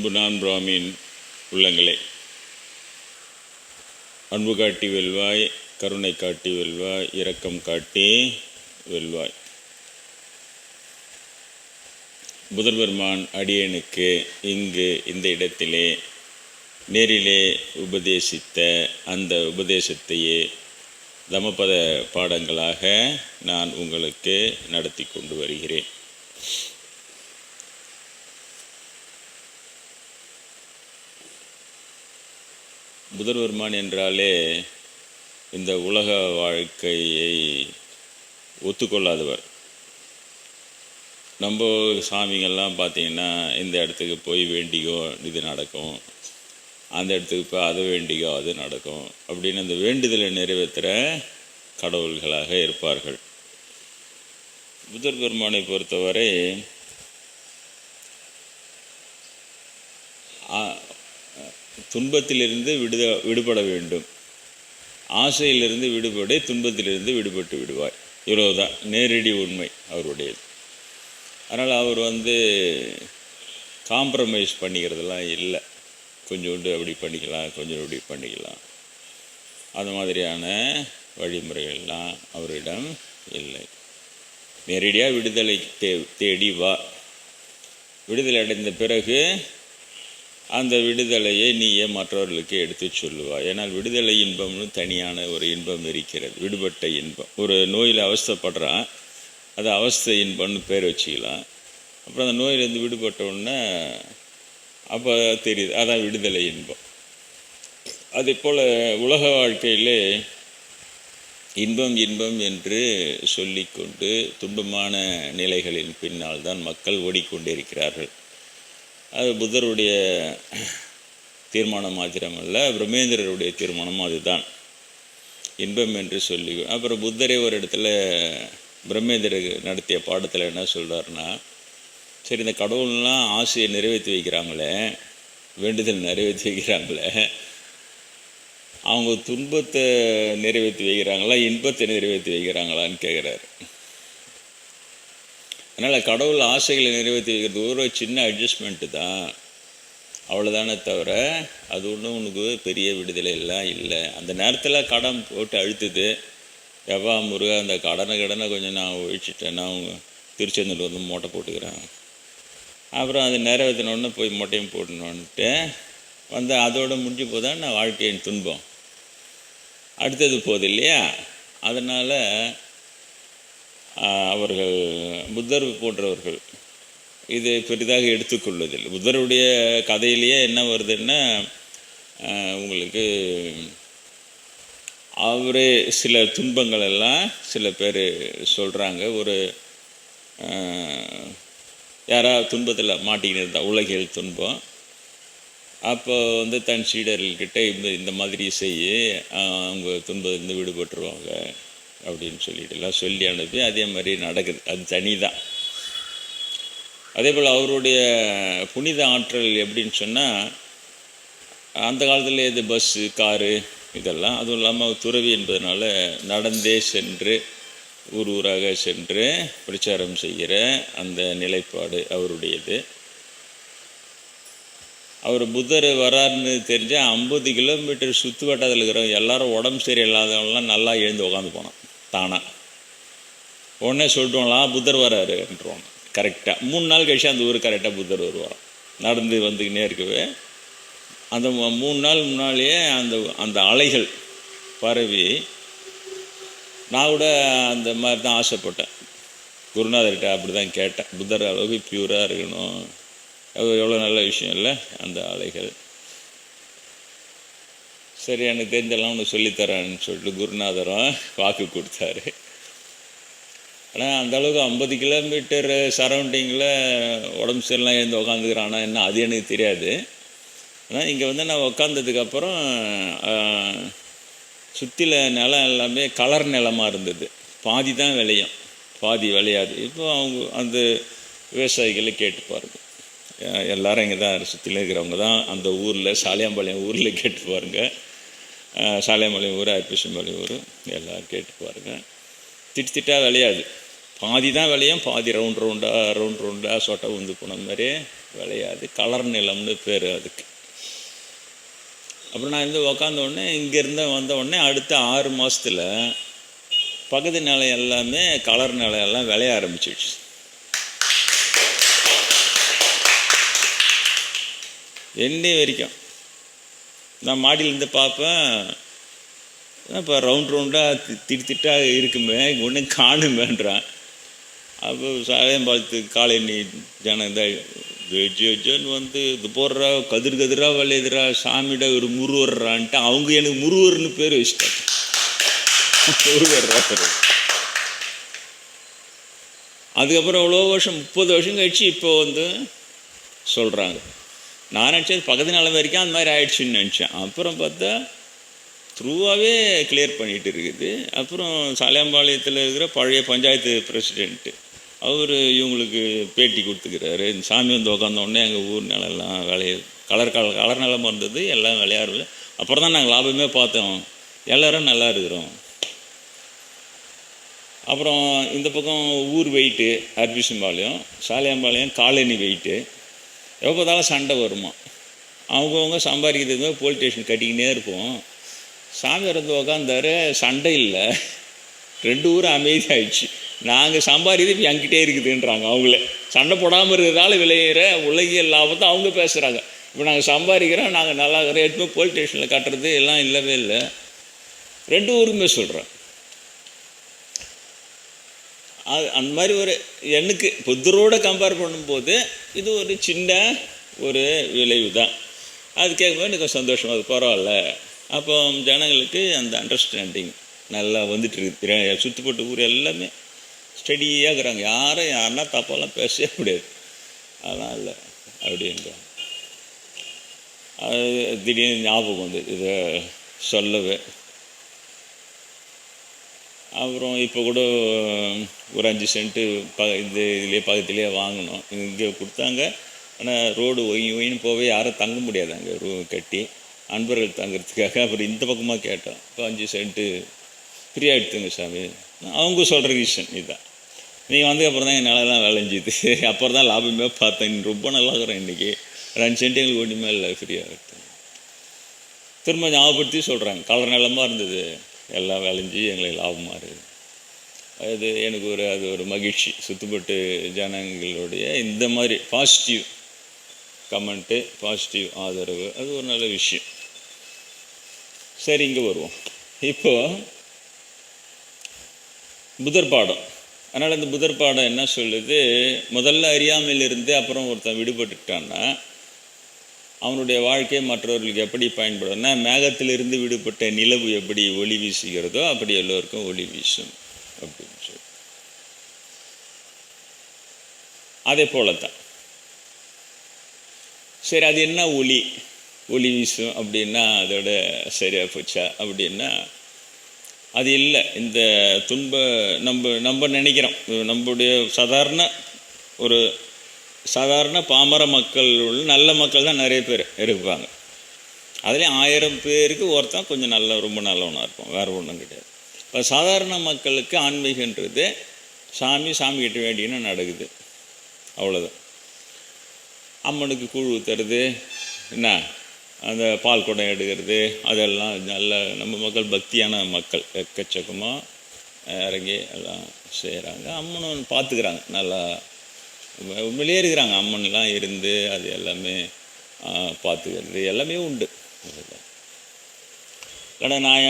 அன்பு நான் பிராமின் உள்ளங்களே, அன்பு காட்டி வெல்வாய், கருணை காட்டி வெல்வாய், இரக்கம் காட்டி வெல்வாய். புதல்வர்மான் அடியனுக்கு இங்கு இந்த இடத்திலே நேரிலே உபதேசித்த அந்த உபதேசத்தையே தமபத பாடங்களாக நான் உங்களுக்கு நடத்தி கொண்டு வருகிறேன். புதல்வர்மான் என்றாலே இந்த உலக வாழ்க்கையை ஒத்துக்கொள்ளாதவர். நம்ம சாமிங்கள்லாம் பார்த்திங்கன்னா இந்த இடத்துக்கு போய் வேண்டிக்கோ இது நடக்கும், அந்த இடத்துக்கு போய் அதை வேண்டிக்கோ அது நடக்கும் அப்படின்னு அந்த வேண்டுதலை நிறைவேற்றுற கடவுள்களாக இருப்பார்கள். புதல்வர்மானை பொறுத்தவரை துன்பத்திலிருந்து விடுபட வேண்டும், ஆசையிலிருந்து விடுபட துன்பத்திலிருந்து விடுபட்டு விடுவாய். இவ்வளவுதான் நேரடி உண்மை அவருடையது. அதனால் அவர் காம்ப்ரமைஸ் பண்ணிக்கிறதெல்லாம் இல்லை. கொஞ்சோண்டு அப்படி பண்ணிக்கலாம், கொஞ்சம் இப்படி பண்ணிக்கலாம், அது மாதிரியான வழிமுறைகள்லாம் அவரிடம் இல்லை. நேரடியாக விடுதலை தேடி வா. விடுதலை அடைந்த பிறகு அந்த விடுதலையை நீயே மற்றவர்களுக்கு எடுத்து சொல்லுவாய். ஏன்னால் விடுதலை இன்பம்னு தனியான ஒரு இன்பம் இருக்கிறது, விடுபட்ட இன்பம். ஒரு நோயில் அவஸ்தைப்படுறான், அது அவஸ்தை இன்பம்னு பேர் வச்சுக்கலாம். அப்புறம் அந்த நோயிலேருந்து விடுபட்டோடனே அப்போ தெரியுது, அதான் விடுதலை இன்பம். அதே போல் உலக வாழ்க்கையிலே இன்பம் இன்பம் என்று சொல்லிக்கொண்டு துன்பமான நிலைகளின் பின்னால் தான் மக்கள் ஓடிக்கொண்டிருக்கிறார்கள். அது புத்தருடைய தீர்மானம் மாத்திரமல்ல, பிரம்மேந்திரருடைய தீர்மானமும் அதுதான், இன்பம் என்று சொல்லி. அப்புறம் புத்தரே ஒரு இடத்துல பிரம்மேந்திரர் நடத்திய பாடத்தில் என்ன சொல்கிறாருன்னா, சரி இந்த கடவுள்லாம் ஆசையை நிறைவேற்றி வைக்கிறாங்களே, வேண்டுதல் நிறைவேற்றி வைக்கிறாங்களே, அவங்க துன்பத்தை நிறைவேற்றி வைக்கிறாங்களா இன்பத்தை நிறைவேற்றி வைக்கிறாங்களான்னு கேட்குறாரு. அதனால் கடவுள் ஆசைகளை நிறைவேற்றி வைக்கிறது ஒரு சின்ன அட்ஜஸ்ட்மெண்ட்டு தான், அவ்வளோதானே தவிர அது ஒன்றும் உனக்கு பெரிய விடுதலை எல்லாம் இல்லை. அந்த நேரத்தில் கடன் போட்டு அழுத்துது, எவ்வா முருகா அந்த கடனை கொஞ்சம் நான் ஒழிச்சிட்டேன், நான் திருச்செந்தூர் மூட்டை போட்டுக்கிறேன், அப்புறம் அது நிறைவேற்றினோடனே போய் மூட்டையும் போட்டணுன்ட்டு அதோடு முடிஞ்சு போதான் நான் வாழ்க்கையின் துன்பம் அடுத்தது போகுது இல்லையா. அதனால் அவர்கள் புத்தர் போன்றவர்கள் இது பெரிதாக எடுத்துக்கொள்வதில்லை. புத்தருடைய கதையிலேயே என்ன வருதுன்னா, உங்களுக்கு அவரே சில துன்பங்கள் எல்லாம் சில பேர் சொல்கிறாங்க. ஒரு யாராவது துன்பத்தில் மாட்டிக்கிட்டு இருந்தா, உலகியல் துன்பம், அப்போ தன் சீடர்கள்கிட்ட இந்த மாதிரி செய்ய அவங்க துன்பத்திலிருந்து விடுபட்டுருவாங்க அப்படின்னு சொல்லிட்டுலாம் சொல்லி அனுப்பி அதே மாதிரி நடக்குது. அது தனி தான். அதே போல் அவருடைய புனித ஆற்றல் எப்படின்னு சொன்னால், அந்த காலத்தில் இது பஸ்ஸு காரு இதெல்லாம், அதுவும் இல்லாமல் துறவி என்பதனால நடந்தே சென்று ஊர் ஊராக சென்று பிரச்சாரம் செய்கிற அந்த நிலைப்பாடு அவருடையது. அவர் புத்தர் வராருன்னு தெரிஞ்சால் 50 கிலோமீட்டர் சுற்று வட்டத்தில் இருக்கிறவங்க எல்லாரும் உடம்பு சரியில்லாதவங்களாம் நல்லா எழுந்து உட்காந்து போனோம் தானாக. உடனே சொல்லிட்டோம்லாம் புத்தர் வராருன்றோம். கரெக்டாக 3 நாள் கழிச்சு அந்த ஊர் கரெக்டாக புத்தர் வருவார். நடந்து வந்துக்கினே இருக்கவே அந்த 3 நாள் முன்னாலேயே அந்த அலைகள் பரவி, நான் கூட அந்த மாதிரி தான் ஆசைப்பட்டேன். குருநாதர்கிட்ட அப்படி தான் கேட்டேன், புத்தர் அளவுக்கு பியூராக இருக்கணும், அது எவ்வளோ நல்ல விஷயம் இல்லை அந்த அலைகள். சரி எனக்கு தெரிஞ்செல்லாம் ஒன்று சொல்லித்தரேன்னு சொல்லிட்டு குருநாதரும் வாக்கு கொடுத்தாரு. ஆனால் அந்தளவுக்கு 50 கிலோமீட்டர் சரௌண்டிங்கில் உடம்பு சரிலாம் எழுந்து உக்காந்துக்கிறானா என்ன அது எனக்கு தெரியாது. ஆனால் இங்கே நான் உக்காந்ததுக்கப்புறம் சுற்றில நிலம் எல்லாமே கலர் நிலமாக இருந்தது. பாதி தான் விளையும், பாதி விளையாது. இப்போ அவங்க அந்த விவசாயிகளை கேட்டு பாருங்க, எல்லாரும் இங்கே தான் சுற்றில இருக்கிறவங்க தான் அந்த ஊரில் சாலியாம்பாளையம் ஊரில் கேட்டு பாருங்கள், சாலியாம்பாளையம் ஊர் ஐப்பசிம்பாளையம் ஊர் எல்லோரும் கேட்டு பாருங்கள். திட்டாக விளையாது, பாதி தான் விளையும், பாதி ரவுண்ட் ரவுண்டாக சொட்டை உந்து போன மாதிரி விளையாது. கலர் நிலம்னு பேர் அதுக்கு. அப்புறம் நான் உக்காந்த உடனே இங்கேருந்து வந்த உடனே அடுத்த 6 மாதத்தில் பகுதி நிலம் எல்லாமே கலர் நிலம் எல்லாம் விளைய ஆரம்பிச்சிடுச்சு. என்னை வரைக்கும் நான் மாடியிலேருந்து பார்ப்பேன், இப்போ ரவுண்டாக திட்டாக இருக்குமே, ஒன்றும் காணுமேன்றான். அப்போ சாலையம்பாலத்து காலனி ஜனம் வந்து இது போடுறா, கதிராக விளையுதுரா, சாமியிட ஒரு முருவர்றான்ட்டு அவங்க எனக்கு முருவர்னு பேர் வச்சுட்டாங்க. முருவர்றா பேர். அதுக்கப்புறம் எவ்வளோ வருஷம், 30 வருஷம் கழிச்சு இப்போ சொல்கிறாங்க. நான் நினச்சது பக்கத்து நிலம் வரைக்கும் அந்த மாதிரி ஆயிடுச்சுன்னு நினச்சேன். அப்புறம் பார்த்தா த்ரூவாகவே கிளியர் பண்ணிகிட்டு இருக்குது. அப்புறம் சாலையம்பாளையத்தில் இருக்கிற பழைய பஞ்சாயத்து பிரசிடெண்ட்டு அவர் இவங்களுக்கு பேட்டி கொடுத்துக்கிறாரு. இந்த சாமி உட்காந்தோடனே எங்கள் ஊர் நிலம்லாம் கலர் நிலமாக இருந்தது, எல்லாம் விளையாடல. அப்புறம் தான் நாங்கள் லாபமே பார்த்தோம், எல்லோரும் நல்லா இருக்கிறோம். அப்புறம் இந்த பக்கம் ஊர் வெயிட்டு அர்பிசம்பாளையம், சாலையம்பாளையம் காலனி வெயிட்டு, எப்போ பார்த்தாலும் சண்டை வருமா. அவங்கவுங்க சம்பாதிக்கிறதுக்கு போலீஸ் ஸ்டேஷன் கட்டிக்கினே இருப்போம். சாமி உக்காந்தாரு, சண்டை இல்லை, 2 ஊரும் அமைதியாகிடுச்சு. நாங்கள் சம்பாதிக்கிறது என்கிட்டே இருக்குதுன்றாங்க. அவங்களே சண்டை போடாமல் இருக்கிறதால விளையிற உலகியல் லாபத்தை அவங்க பேசுகிறாங்க. இப்போ நாங்கள் சம்பாதிக்கிறோம், நாங்கள் நல்லா இருக்கிறோம், எடுத்துமே போலீஸ் ஸ்டேஷனில் கட்டுறது எல்லாம் இல்லவே இல்லை. 2 ஊருமே சொல்கிறேன். அது அந்த மாதிரி ஒரு எனக்கு புத்தரோடு கம்பேர் பண்ணும்போது இது ஒரு சின்ன ஒரு விளைவு தான். அது கேட்கும்போது எனக்கு சந்தோஷம், அது பரவாயில்ல. அப்போ ஜனங்களுக்கு அந்த அண்டர்ஸ்டாண்டிங் நல்லா வந்துட்டு இருக்கு. சுற்றுப்பட்டு ஊர் எல்லாமே ஸ்டடியாக இருக்கிறாங்க. யாருன்னா தப்பாலாம் பேசவே முடியாது. அதெல்லாம் இல்லை அப்படின்றாங்க. அது திடீர்னு ஞாபகம் வந்து இதை சொல்லவே. அப்புறம் இப்போ கூட ஒரு 5 சென்ட்டு இதுலேயே பக்கத்துலேயே வாங்கினோம். இங்கே கொடுத்தாங்க. ஆனால் ரோடு ஒயின்னு போவே யாரும் தங்க முடியாது அங்கே கட்டி, அன்பர்கள் தங்கிறதுக்காக. அப்புறம் இந்த பக்கமாக கேட்டோம். இப்போ 5 சென்ட்டு ஃப்ரீயாக எடுத்துங்க சாமி. அவங்க சொல்கிற ரீசன் இதுதான். நீங்கள் அப்புறம் தான் என் நிலலாம் விளைஞ்சிது, அப்புறம் தான் லாபமே பார்த்தேன். ரொம்ப நல்லா இருக்கிறேன் இன்றைக்கி. 2 சென்ட் எங்களுக்கு ஒன்றுமே இல்லை, ஃப்ரீயாக எடுத்து. திரும்ப ஞாபகப்படுத்தி சொல்கிறாங்க, கலர் நிலமாக இருந்தது, எல்லாம் விளைஞ்சி எங்களுக்கு லாபமாக இருக்குது. அது எனக்கு அது ஒரு மகிழ்ச்சி. சுற்றுப்பட்டு ஜனங்களுடைய இந்த மாதிரி பாசிட்டிவ் கமெண்ட்டு, பாசிட்டிவ் ஆதரவு, அது ஒரு நல்ல விஷயம். சரி, இங்கே வருவோம். இப்போது புதர் பாடம். அதனால் இந்த புதர் பாடம் என்ன சொல்லுது, முதல்ல அறியாமையிலிருந்து அப்புறம் ஒருத்தன் விடுபட்டுட்டான்னா அவனுடைய வாழ்க்கை மற்றவர்களுக்கு எப்படி பயன்படும்னா, மேகத்திலிருந்து விடுபட்ட நிலவு எப்படி ஒளி வீசுகிறதோ அப்படி எல்லோருக்கும் ஒளி வீசும் அப்படின்னு சொல்லி. அதே போலத்தான். சரி, அது என்ன ஒளி வீசும் அப்படின்னா அதோட சரியாக போச்சா அப்படின்னா அது இல்லை. இந்த நம்ம நினைக்கிறோம், நம்முடைய சாதாரண பாமர மக்கள் உள்ள நல்ல மக்கள் தான் நிறைய பேர் இருப்பாங்க. அதுலேயும் 1000 பேருக்கு ஒருத்தன் கொஞ்சம் ரொம்ப நல்லவனாக இருப்பான், வேறு ஒன்றும் கிடையாது. இப்போ சாதாரண மக்களுக்கு ஆன்மீகன்றது சாமி கிட்ட வேண்டியன்னு நடக்குது, அவ்வளோதான். அம்மனுக்கு கூழ் ஊற்றுறது, என்ன அந்த பால் குடம் எடுக்கிறது, அதெல்லாம் நல்ல நம்ம மக்கள் பக்தியான மக்கள் எக்கச்சக்கமாக இறங்கி எல்லாம் செய்கிறாங்க. அம்மனும் பார்த்துக்கிறாங்க, நல்லா உண்மையிலே இருக்கிறாங்க. அம்மன்லாம் இருந்து அது எல்லாமே பார்த்துக்கிறது எல்லாமே உண்டு. இல்லைன்னா நான்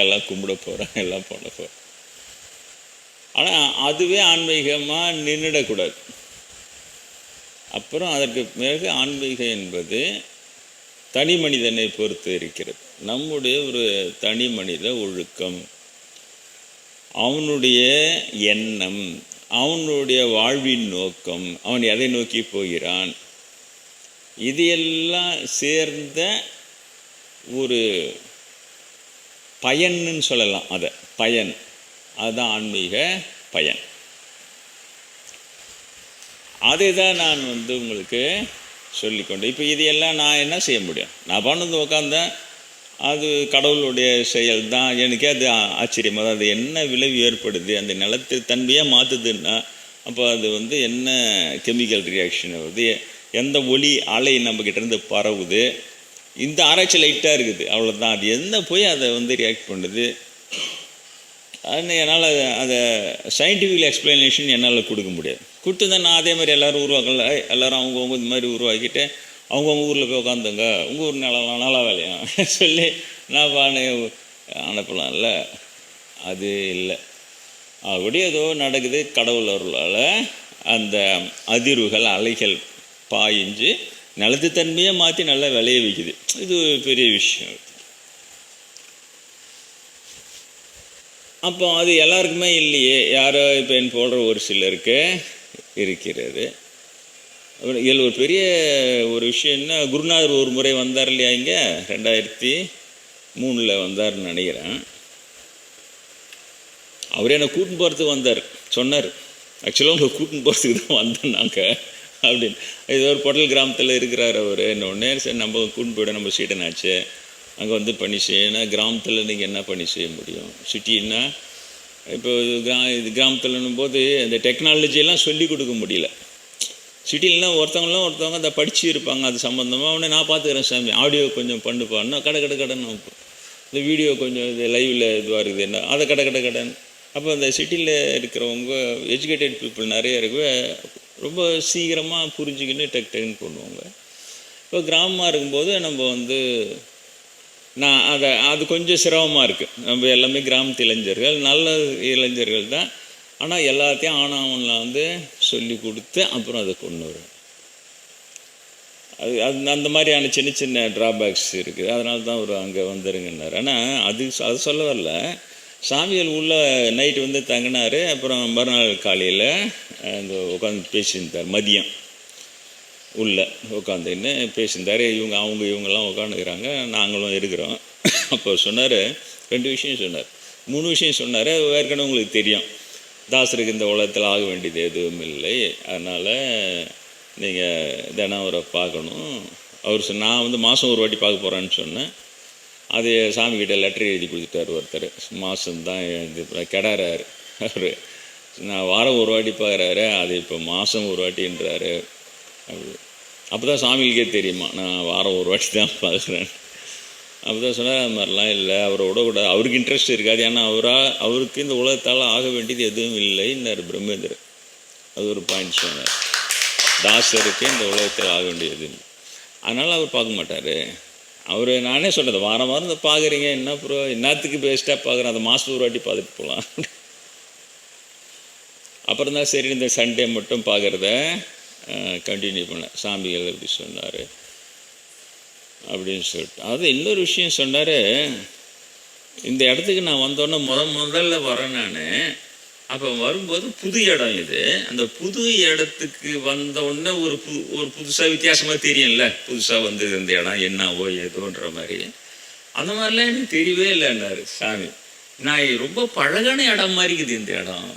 எல்லாம் கும்பிட போகிறேன், எல்லாம் பண்ண போகிறேன். ஆனால் அதுவே ஆன்மீகமாக நின்றுடக்கூடாது. அப்புறம் அதற்கு பிறகு ஆன்மீகம் என்பது தனி மனிதனை பொறுத்து இருக்கிறது. நம்முடைய ஒரு தனி மனித ஒழுக்கம், அவனுடைய எண்ணம், அவனுடைய வாழ்வின் நோக்கம், அவன் எதை நோக்கி போகிறான், இது எல்லாம் சேர்ந்த ஒரு பயன்னு சொல்லலாம். அதை பயன், அதுதான் ஆன்மீக பயன். அதை தான் நான் உங்களுக்கு சொல்லிக்கொண்டு, இப்போ இது எல்லாம் நான் என்ன செய்ய முடியும்? நான் பண்ணது உட்காந்தேன், அது கடவுளுடைய செயல் தான். எனக்கே அது ஆச்சரியமாக தான். அது என்ன விளைவு ஏற்படுது, அந்த நிலத்து தன்மையாக மாற்றுதுன்னா அப்போ அது என்ன கெமிக்கல் ரியாக்ஷன் வருது, எந்த ஒலி அலை நம்மக்கிட்ட இருந்து பரவுது, இந்த ஆராய்ச்சி லைட்டாக இருக்குது, அவ்வளோதான். அது என்ன போய் அதை ரியாக்ட் பண்ணுது, என்னால் அதை சயின்டிஃபிக் எக்ஸ்ப்ளனேஷன் என்னால் கொடுக்க முடியாது. கொடுத்து தான் நான் அதே மாதிரி எல்லோரும் உருவாக்கல, எல்லோரும் அவங்கவுங்க இந்த மாதிரி உருவாக்கிட்டு அவங்கவுங்க ஊரில் போய் உட்காந்துங்க, உங்கள் ஊர் நல்லா வேலையா சொல்லி நான் அனுப்பலாம்ல. அது இல்லை. அப்படி ஏதோ நடக்குது. கடவுள் அருளால் அந்த அதிர்வுகள் அலைகள் பாயிஞ்சு நிலத்து தன்மையை மாற்றி நல்லா விளைய வைக்குது. இது ஒரு பெரிய விஷயம். அப்போ அது எல்லாருக்குமே இல்லையே, யாரோ இப்போ என் போடுற ஒரு சிலருக்கு இருக்கிறது. இதில் ஒரு பெரிய ஒரு விஷயம் என்ன, குருநாதர் ஒரு முறை வந்தார் இல்லையா, இங்கே 2003 வந்தார்னு நினைக்கிறேன். அவர் என்னை கூட்டின்னு போகிறதுக்கு வந்தார், சொன்னார் ஆக்சுவலாக உங்களை கூட்டின்னு போகிறதுக்கு தான் வந்தோம் நாங்கள் அப்படின்னு. இது ஒரு பொட்டல் கிராமத்தில் இருக்கிறார் அவர். இன்னொன்னே சரி நம்ம கூட்டின்னு போய்ட, நம்ம சீடனாச்சு, அங்கே பணி செய்யணும். கிராமத்தில் நீங்கள் என்ன பணி செய்ய முடியும், சிட்டின்னா இப்போ இது கிராமத்தில்னும் போது இந்த டெக்னாலஜியெல்லாம் சொல்லிக் கொடுக்க முடியல. சிட்டிலலாம் ஒருத்தவங்க அதை படித்து இருப்பாங்க, அது சம்மந்தமாக அவனை நான் பார்த்துக்கிறேன் சாமி, ஆடியோ கொஞ்சம் பண்ணுப்பான்னா கடைன்னு இந்த வீடியோ கொஞ்சம் இது லைவில் இதுவாக இருக்குது என்ன அதை கடன். அப்போ அந்த சிட்டியில் இருக்கிறவங்க எஜுகேட்டட் பீப்புள் நிறைய இருக்கு, ரொம்ப சீக்கிரமாக புரிஞ்சுக்கின்னு டக்குன்னு பண்ணுவாங்க. இப்போ கிராமமாக இருக்கும்போது நம்ம நான் அது கொஞ்சம் சிரமமாக இருக்குது. நம்ம எல்லாமே கிராமத்து இளைஞர்கள், நல்ல இளைஞர்கள் தான், ஆனால் எல்லாத்தையும் ஆனாவனில் சொல்லி கொடுத்து அப்புறம் அதை கொண்டு வரும். அது அந்த மாதிரியான சின்ன சின்ன ட்ராபேக்ஸ் இருக்குது. அதனால தான் அவர் அங்கே வந்துருங்கன்னார். ஆனால் அது சொல்ல வரல. சாமிகள் உள்ள நைட்டு தங்கினார். அப்புறம் மறுநாள் காலையில் உட்காந்து பேசியிருந்தார். மதியம் உள்ளே உட்காந்துன்னு பேசியிருந்தார். இவங்கெல்லாம் உட்காந்துக்கிறாங்க, நாங்களும் இருக்கிறோம். அப்போ சொன்னார் 2 விஷயம் சொன்னார், 3 விஷயம் சொன்னார். ஏற்கனவே உங்களுக்கு தெரியும், தாசருக்கு இந்த உலகத்தில் ஆக வேண்டியது எதுவும் இல்லை, அதனால் நீங்கள் தினம் அவரை பார்க்கணும். அவர் நான் மாதம் ஒரு வாட்டி பார்க்க போகிறேன்னு சொன்னேன். அது சாமிக்கிட்ட லெட்டர் எழுதி கொடுத்துட்டார் ஒருத்தர். மாதம்தான் இது கிடாறாரு அவர். நான் வாரம் ஒரு வாட்டி பார்க்குறாரு, அது இப்போ மாதம் ஒரு வாட்டின்றாரு. அப்போ தான் சாமிகளுக்கே தெரியுமா நான் வாரம் ஒரு வாட்டி தான் பார்க்குறேன். அப்போ தான் சொன்னார், அது மாதிரிலாம் இல்லை, அவரோட கூட அவருக்கு இன்ட்ரெஸ்ட் இருக்காது. ஏன்னா அவருக்கு இந்த உலகத்தால் ஆக வேண்டியது எதுவும் இல்லைன்னாரு பிரம்மேந்திரர். அது ஒரு பாயிண்ட் சொன்னார். தாசருக்கு இந்த உலகத்தில் ஆக வேண்டியது, அதனால் அவர் பார்க்க மாட்டார். அவர் நானே சொன்னது, வாரம் இதை பார்க்குறீங்க, என்ன அப்புறம் என்னத்துக்கு பெஸ்ட்டாக பார்க்குறேன், அதை மாதம் ஒரு வாட்டி பார்த்துட்டு போகலாம். அப்புறம் தான் சரி இந்த சண்டே மட்டும் பார்க்குறத கண்டினியூ பண்ண. சாமிகள் எப்படி சொன்னார் அப்படின்னு சொல்லிட்டு. அது இன்னொரு விஷயம் சொன்னார், இந்த இடத்துக்கு நான் வந்தோன்னே முதல்ல வரேன் நான். அப்போ வரும்போது புது இடம் இது. அந்த புது இடத்துக்கு வந்தோடனே ஒரு புதுசாக வித்தியாசமாக தெரியும்ல, புதுசாக இந்த இடம் என்னவோ ஏதோன்ற மாதிரி. அந்த மாதிரிலாம் எனக்கு தெரியவே இல்லைன்னாரு சாமி. நான் ரொம்ப பழகான இடம் மாதிரி இருக்குது இந்த இடம்.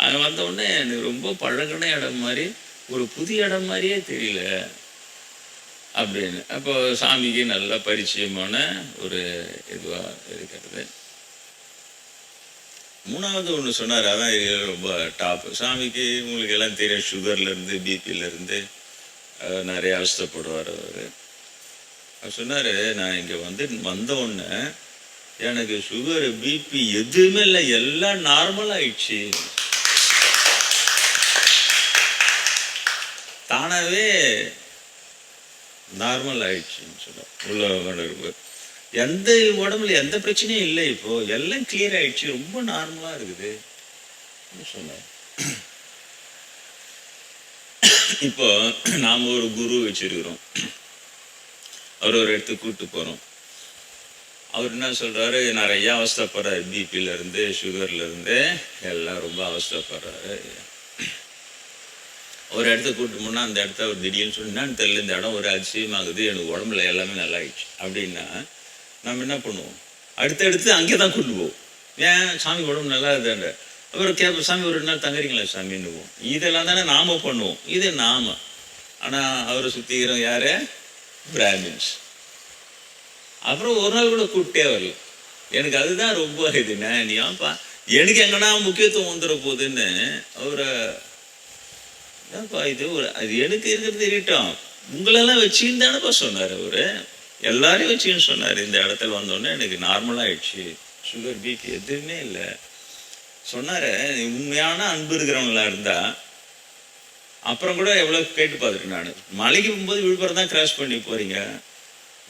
அது வந்தோடனே எனக்கு ரொம்ப பழகான இடம் மாதிரி, ஒரு புது இடம் மாதிரியே தெரியல அப்படின்னு. அப்போ சாமிக்கு நல்ல பரிச்சயமான ஒரு இதுவாக இருக்கிறது. 3வது ஒன்று சொன்னார், அதான் ரொம்ப டாப்பு. சாமிக்கு உங்களுக்கு எல்லாம் தெரியும், சுகர்லேருந்து பிபியிலேருந்து நிறைய அவஸ்தைப்படுவார் அவர். சொன்னார், நான் இங்கே வந்தோடனே எனக்கு சுகர் பிபி எதுவுமே இல்லை, எல்லாம் நார்மலாகிடுச்சு, தானாகவே நார்மல் ஆயிடுச்சுன்னு சொன்னார். உள்ள எந்த உடம்புல எந்த பிரச்சனையும் இல்லை, இப்போ எல்லாம் கிளியர் ஆயிடுச்சு, ரொம்ப நார்மலா இருக்குது சொன்னார். இப்போ நாம ஒரு குரு வச்சிருக்கிறோம், அவர் ஒரு இடத்துக்கு கூப்பிட்டு போறோம். அவர் என்ன சொல்றாரு, நிறைய அவஸ்தைப்படுறாரு, பிபில இருந்து சுகர்ல இருந்து எல்லாம் ரொம்ப அவஸ்தைப்படுறாரு. ஒரு இடத்துக்கு கூப்பிட்டு போனா அந்த இடத்த அவர் திடீர்னு சொன்னான்னு தெரியல, இந்த இடம் ஒரு அதிசயமாகுது, எனக்கு உடம்புல எல்லாமே நல்லா ஆயிடுச்சு அப்படின்னா நம்ம என்ன பண்ணுவோம், அடுத்தடுத்து அங்கே தான் கூட்டு போவோம். ஏன், சாமி உடம்பு நல்லா இருக்குதாண்ட. அப்புறம் கேட்போம், சாமி ஒரு 2 நாள் தங்குறீங்களா சாமின்னுவோம். இதெல்லாம் தானே நாம பண்ணுவோம், இது நாம. ஆனால் அவரை சுற்றிக்கிறோம் யாரு, பிராமின்ஸ். அப்புறம் ஒரு நாள் கூட கூப்பிட்டே வரல. எனக்கு அதுதான் ரொம்ப இதுண்ணே, நீ ஏன்ப்பா எனக்கு எங்கன்னா முக்கியத்துவம் வந்துட போகுதுன்னு அவரை ஏன்ப்பா இது அது எனக்கு இருக்கிறது இருக்கட்டும், உங்களெல்லாம் வச்சுன்னு தானேப்பா சொன்னார் அவரு. எல்லாரையும் வச்சுன்னு சொன்னார். இந்த இடத்துல வந்தோடனே எனக்கு நார்மலாகிடுச்சு, சுகர் பிபி எதுவுமே இல்லை சொன்னார். உண்மையான அன்பு இருக்கிறவங்களா இருந்தா அப்புறம் கூட எவ்வளோ கேட்டு பார்த்துட்டு, நான் மலைக்கு போகும்போது விழுப்புரம் தான் கிராஸ் பண்ணி போறீங்க,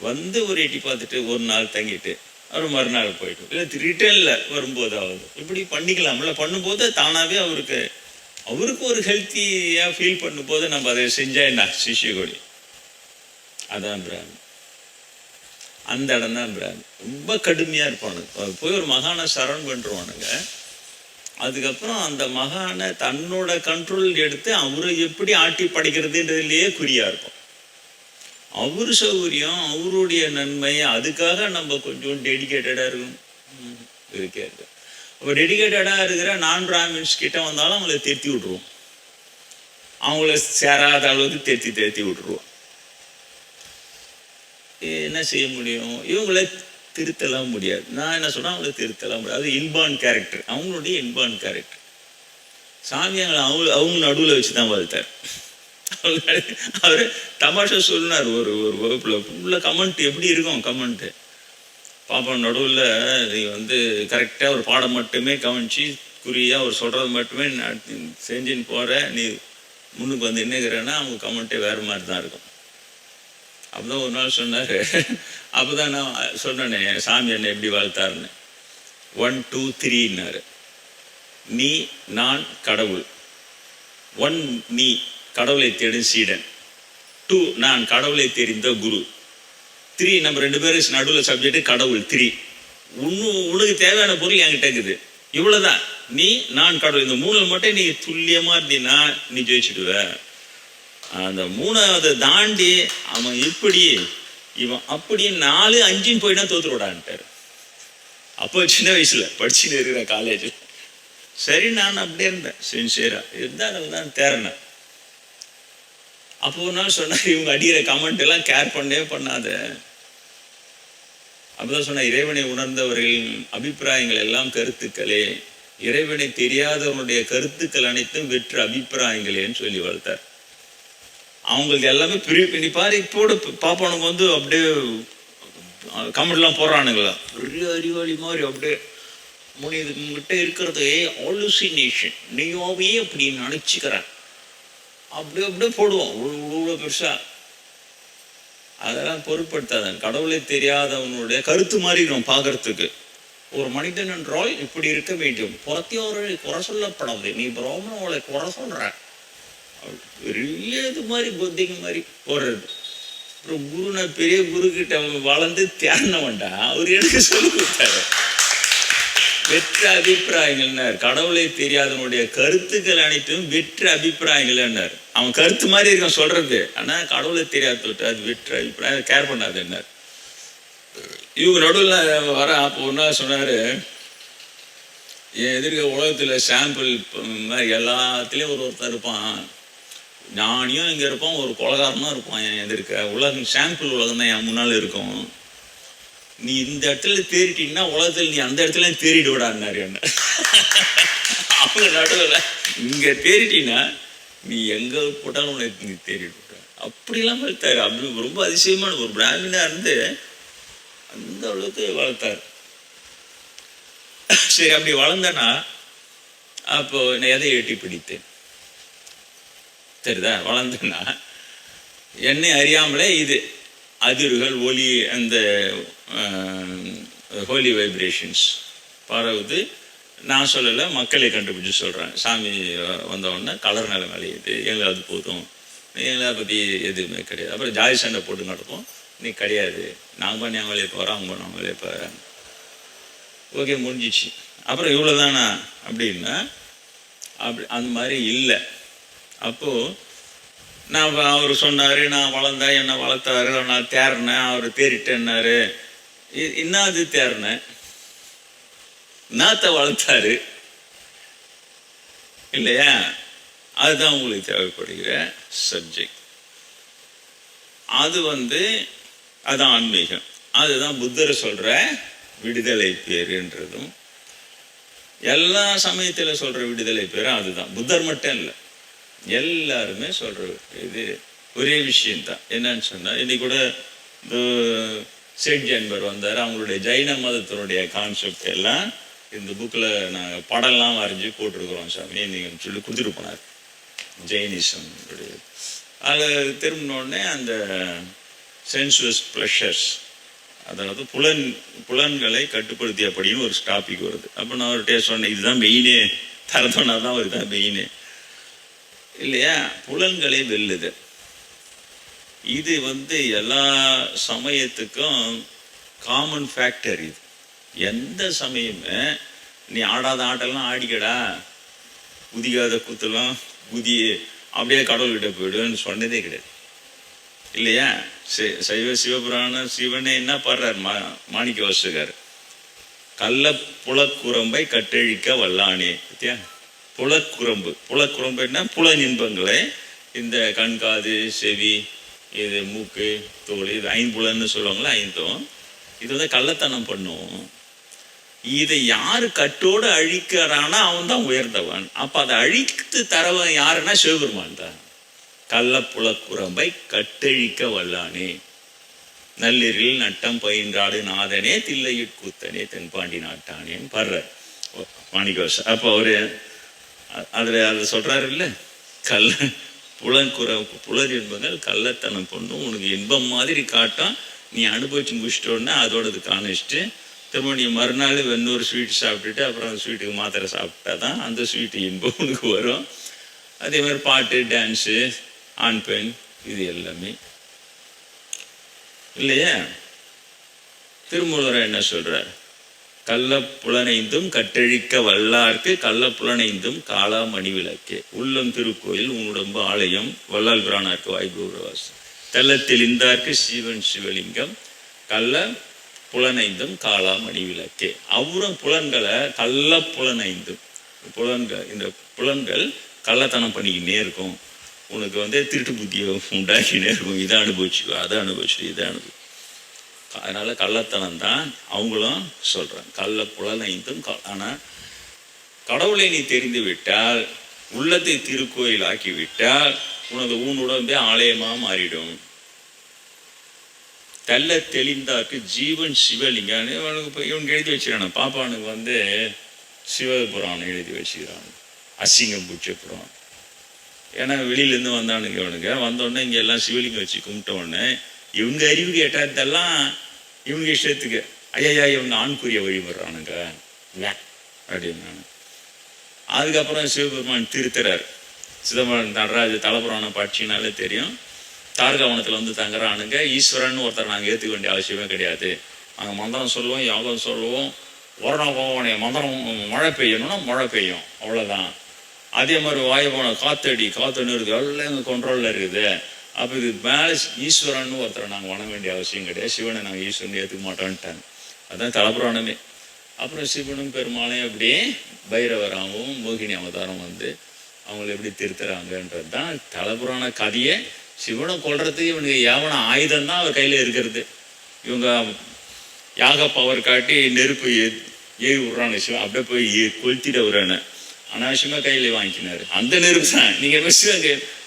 வந்து ஒரு எட்டி பார்த்துட்டு ஒரு நாள் தங்கிட்டு அவர் மறுநாள் போயிட்டு, இல்லை ரிட்டர்னில் வரும்போதாவது இப்படி பண்ணிக்கலாம்ல. பண்ணும்போது தானாகவே அவருக்கு ஒரு ஹெல்த்தியாக ஃபீல் பண்ணும்போது நம்ம அதை செஞ்சா என்ன சிஷ்யகோடி. அதான் பிராமி, அந்த இடம் தான் பிராமி. ரொம்ப கடுமையாக இருப்பானுங்க. போய் ஒரு மகானை சரண் பண்ணுருவானுங்க. அதுக்கப்புறம் அந்த மகானை தன்னோட கண்ட்ரோல் எடுத்து அவரை எப்படி ஆட்டி படைக்கிறதுன்றதுலேயே குறியாக இருக்கும். அவரு சௌகரியம், அவருடைய நன்மை, அதுக்காக நம்ம கொஞ்சம் டெடிக்கேட்டடாக இருக்கணும். இருக்காது. அப்போ டெடிக்கேட்டடாக இருக்கிற நான் பிராமின்ஸ் கிட்ட வந்தாலும் அவங்கள திருத்தி விட்ருவோம். அவங்கள சேராத அளவுக்கு தேர்த்தி விட்ருவோம். என்ன செய்ய முடியும்? இவங்கள திருத்தலாம் முடியாது. நான் என்ன சொன்னால் அவங்கள திருத்தலாம் முடியாது. அது இன்பார்ன் கேரக்டர், அவங்களுடைய இன்பார்ன் கேரக்டர். சாமி அவங்க நடுவில் வச்சு தான் வளர்த்தார். அவர் தமாஷா சொன்னார் ஒரு வகுப்பில் ஃபுல்லாக கமெண்ட் எப்படி இருக்கும். கமெண்ட்டு பாப்பா நடுவில் நீ கரெக்டாக ஒரு பாடம் மட்டுமே கவனிச்சு குறியாக அவர் சொல்கிறது மட்டுமே செஞ்சுன்னு போகிற, நீ முன்னுக்கு என்னங்கிறேன்னா அவங்க கமெண்ட்டே வேறு மாதிரி தான் இருக்கும். அப்போதான் ஒரு நாள் சொன்னார். அப்போ தான் நான் சொன்னேனே சாமி என்னை எப்படி வளர்த்தாருன்னு. 1 2 3ன்னாரு. நீ நான் கடவுள். 1 நீ கடவுளை தேடும் சீடன். 2 நான் கடவுளை தெரிந்த குரு. 3 நம்ம 2 பேரும் நடுவில் சப்ஜெக்ட் கடவுள். 3 உனக்கு தேவையான பொருள் என்கிட்ட இருக்குது. இவ்வளோதான். நீ நான் கடவுள். இந்த 3 மட்டும் நீ துல்லியமாக இருந்தீன்னா நீ ஜெயிச்சுடுவ. அந்த 3வது தாண்டி அவன் இப்படி இவன் அப்படி 4 5 போயினா தோற்று விடான்ட்டார். அப்போ சின்ன வயசுல படிச்சுன்னு இருக்கிற காலேஜ். சரி நான் அப்படியே இருந்தேன் சின்சியரா இருந்தால் தான் தேர்னேன். அப்போ ஒரு நாள் சொன்னார், இவங்க அடிக்கிற கமெண்ட் எல்லாம் கேர் பண்ணவே பண்ணாத. அப்போதான் சொன்ன, இறைவனை உணர்ந்தவர்களின் அபிப்பிராயங்கள் எல்லாம் கருத்துக்களே, இறைவனை தெரியாதவனுடைய கருத்துக்கள் அனைத்தும் வெற்று அபிப்பிராயங்களேன்னு சொல்லி வளர்த்தார். அவங்களுக்கு எல்லாமே பெரிய பண்ணி பாரு. இப்போட பாப்பானுக்கு அப்படியே கமெண்ட்லாம் போடுறானுங்களா, பெரிய அறிவாளி மாதிரி அப்படியே உங்ககிட்ட இருக்கிறதே ஆலுசினேஷன், நீயாவே அப்படின்னு நினைச்சுக்கிறேன் அப்படியே போடுவோம் இவ்வளோ பெருசா. அதெல்லாம் பொருட்படுத்தாதன். கடவுளை தெரியாதவனுடைய கருத்து மாதிரி இருக்கும் பார்க்கறதுக்கு. ஒரு மனிதன் என்றால் இப்படி இருக்க வேண்டும், புறத்தியோரை குறை சொல்லப்படாது, நீ பிராமணங்களை குறை சொல்ற, பெரிய இது மாதிரி பொத்திங்க மாதிரி போடுறது. அப்புறம் நான் பெரிய குரு கிட்ட வளர்ந்து தேர்னவன்டா, அவர் எனக்கு சொல்லி கொடுத்தாரு. வெற்று அபிப்பிராயங்கள்னார். கடவுளை தெரியாதவனுடைய கருத்துக்கள் அனைத்தும் வெற்று அபிப்பிராயங்கள்னார். அவன் கருத்து மாதிரி இருக்கான் சொல்றது, ஆனால் கடவுளை தெரியாத தொட்டு அது வெற்று அபிப்பிராயம், கேர் பண்ணாது என்ன. இவங்க நடுவில் வர அப்போ ஒன்றா சொன்னார், என் எதிர்க்க உலகத்தில் சாம்பிள் மாதிரி எல்லாத்துலேயும் ஒருத்தர் இருப்பான், ஞானியும் இங்கே இருப்பான், ஒரு கொலகாரனும் இருப்பான் என் எதிர்க்க. உலகம் சாம்பிள் உலகம் தான் என் முன்னால் இருக்கும். நீ இந்த இடத்துல தேறிட்டீங்கன்னா உலகத்தில் நீ அந்த இடத்துல தேறிட்டு விடான்னாரு என்ன. அவங்க நடுவில் இங்கே தேறிட்டீங்கன்னா நீ எங்கே போட்டாலும் உனக்கு நீ தேறிட்டு விட, அப்படிலாம் வளர்த்தாரு. அப்படி ரொம்ப அதிசயமான ஒரு பிராமணா இருந்து அந்த அளவுக்கு வளர்த்தாரு. சரி, அப்படி வளர்ந்தேன்னா அப்போ நான் எதை எட்டி பிடித்தேன் சரிதா. வளர்ந்தேன்னா என்னை அறியாமலே இது அதிர்கள் ஒலி, அந்த ஹோலி வைப்ரேஷன்ஸ் பரவுது. நான் சொல்லலை, மக்களை கண்டுபிடிச்சி சொல்கிறேன். சாமி வந்தவுடனே கலர் நிலை விளையுது, எங்களுக்கு அது போதும், எங்களை பற்றி எதுவுமே கிடையாது. அப்புறம் ஜாதி சண்டை போட்டு நடப்போம், நீ கிடையாது, நாங்கள் பண்ணி அவங்களே போகிறோம், அவங்க பண்ண அவங்களே போகிறேன், ஓகே முடிஞ்சிச்சு. அப்புறம் இவ்வளோ தானா அப்படின்னா அந்த மாதிரி இல்லை. அப்போது நான் அவர் சொன்னார், நான் வளர்ந்தேன், என்னை வளர்த்தாரு, நான் தேர்னேன், அவர் தேறிட்டேன்னாரு. இன்னாது தேர்னேன், நாத்தை வளர்த்தாரு இல்லையா? அதுதான் உங்களுக்கு தேவைப்படுகிற சப்ஜெக்ட். அது அதான் ஆன்மீகம். அதுதான் புத்தர் சொல்கிற விடுதலை பேருன்றதும் எல்லா சமயத்தில் சொல்கிற விடுதலை பேரும் அதுதான். புத்தர் மட்டும் இல்லை, எல்லாருமே சொல்ற இது ஒரே விஷயம்தான். என்னன்னு சொன்னால், இன்னைக்கு கூட இந்த செட் ஜென்பர் வந்தார். அவங்களுடைய ஜைன மதத்தினுடைய கான்செப்ட் எல்லாம் இந்த புக்கில் நாங்கள் படம்லாம் வரைஞ்சி போட்டிருக்கிறோம் சாமி நீங்கள் சொல்லி கொடுத்துட்டு போனார். ஜெயினிசம் அதில் திரும்பினோடனே அந்த சென்சுவஸ் ப்ளஷர்ஸ், அதாவது புலன்களை கட்டுப்படுத்திய அப்படின்னு ஒரு டாபிக் வருது. அப்போ நான் அவர்கிட்ட சொன்னேன், இதுதான் மெயினே, தரத்தோனா தான் இதுதான் மெயினே இல்லையா, புலன்களை வெல்லுது. இது எல்லா சமயத்துக்கும் காமன் ஃபேக்டர். இது எந்த சமயமே நீ ஆடாத ஆட்டெல்லாம் ஆடிக்கடா, குதிக்காத குத்தலாம் குதி, அப்படியே கடவுள்கிட்ட போயிடுன்னு சொன்னதே கிடையாது இல்லையா. சைவ சிவபுராண சிவனே என்ன பாடுறார் மாணிக்க வாசகர், கள்ள புலக்குரம்பை கட்டழிக்க வல்லானே. பத்தியா, புலக்குரம்பு, புலக்குரம்பு என்ன, புலன் இன்பங்களை இந்த கண் காது செவி இது மூக்கு தோல், இது ஐம்புலன்னு சொல்லுவாங்களா, ஐந்தும் இது கள்ளத்தனம் பண்ணும். இதை யாரு கட்டோடு அழிக்கிறானா அவன் தான் உயர்ந்தவன். அப்ப அதை அழித்து தரவன் யாருன்னா சிவபெருமான் தான். கள்ளப்புலக்குரம்பை கட்டழிக்க வல்லானே, நள்ளிரில் நட்டம் பயின்றாடு நாதனே தில்லையிற்கூத்தனே தென்பாண்டி நாட்டானேன்னு பாடுற மாணிக்கவாச. அப்போ அவரு அதை சொல்றாரு இல்ல, கள்ள புலர் இன்பங்கள் கள்ளத்தனம் பண்ணும், உனக்கு இன்பம் மாதிரி காட்டும், நீ அனுபவிச்சு முடிச்சிட்டோன்னா அதோடது காணிச்சிட்டு திரும்ப நீ மறுநாள் இன்னொரு ஸ்வீட் சாப்பிட்டுட்டு அப்புறம் அந்த ஸ்வீட்டுக்கு மாத்திரை சாப்பிட்டா தான் அந்த ஸ்வீட்டு இன்பம் உனக்கு வரும். அதே மாதிரி பாட்டு டான்ஸு ஆண் பெண் இது எல்லாமே இல்லையா. திருமூலர் என்ன சொல்றார், கள்ள புலனைந்தும் கட்டழிக்க வல்லார்க்கு கள்ள புலனைந்தும் காலா மணி விளக்கே, உள்ளம் திருக்கோயில் உன்னுடம்பு ஆலயம் வல்லால் பிரானார்க்கு வாய்கூரவாசம், தெள்ளத்தில் இந்தார்க்கு சிவன் சிவலிங்கம் கள்ள புலனைந்தும் காலா மணி விளக்கே. அவரும் புலன்களை கள்ள புலனைந்தும், புலன்கள் இந்த புலன்கள் கள்ளத்தனம் பண்ணிக்கினே இருக்கும், உனக்கு திருட்டு புத்தியை உண்டாக்கினே இருக்கும், இதை அனுபவிச்சுக்கோ அதை அனுபவிச்சு இதை அனுபவி. அதனால கள்ளத்தனம் தான் அவங்களும் சொல்றாங்க, கள்ள புலனைந்தும். ஆனா கடவுளை நீ தெரிந்து விட்டால், உள்ளத்தை திருக்கோயில் ஆக்கி விட்டால் உனது உடம்பே ஆலயமா மாறிடும். தெல்ல தெளிந்தாக்கு ஜீவன் சிவலிங்கான்னு இவனுக்கு எழுதி வச்சுக்கிறான். பாப்பானுக்கு சிவபுராணம் எழுதி வச்சுக்கிறான், அசிங்கம் பூச்ச புராணம். ஏன்னா வெளியிலேருந்து வந்தானுங்க இவனுங்க, வந்தோடனே இங்கே எல்லாம் சிவலிங்கம் வச்சு கும்பிட்ட உடனே இவங்க அறிவுக்கு எட்டாதெல்லாம் இவங்க இஷ்டத்துக்கு ஐயா இவங்க ஆண்குரிய வழிபடுறானுங்க அப்படின்னு. அதுக்கப்புறம் சிவபெருமான் திருத்துறார். சிதம்பரம் நடராஜ தலபுராணம் படிச்சினாலே தெரியும். தார்கவனத்தில் தங்குறானுங்க. ஈஸ்வரன் ஒருத்தர் நாங்கள் ஏற்றுக்க வேண்டிய அவசியமே கிடையாது. நாங்கள் மந்திரம் சொல்லுவோம், யாகம் சொல்லுவோம், உரண மந்திரம் மழை பெய்யணும்னா மழை பெய்யும், அவ்வளோதான். அதே மாதிரி வாயு போன காற்று நிறுது எல்லாம் எங்கள் கண்ட்ரோலில் இருக்குது. அப்போ இது மேலே ஈஸ்வரன் ஒருத்தரை நாங்கள் வணங்க வேண்டிய அவசியம் கிடையாது, சிவனை நாங்கள் ஈஸ்வரன் ஏற்றுக்க மாட்டோன்ட்டாங்க. அதுதான் தலபுராணமே. அப்புறம் சிவனும் பெருமாளையும் அப்படியே பைரவராகவும் மோகினி அவதாரம் அவங்களை எப்படி திருத்துறாங்கன்றது தான் தலபுராண கதையை. சிவனை கொள்றதுக்கு இவனுக்கு ஏவன ஆயுதம் தான் அவர் கையில் இருக்கிறது. இவங்க யாக பவர் காட்டி நெருப்பு ஏறி விட்றானு, சிவன் அப்படியே போய் கொளுத்திட விடுறானு அனாவசியமாக கையில் வாங்கிக்கினாரு. அந்த நெருப்பு தான் நீங்கள்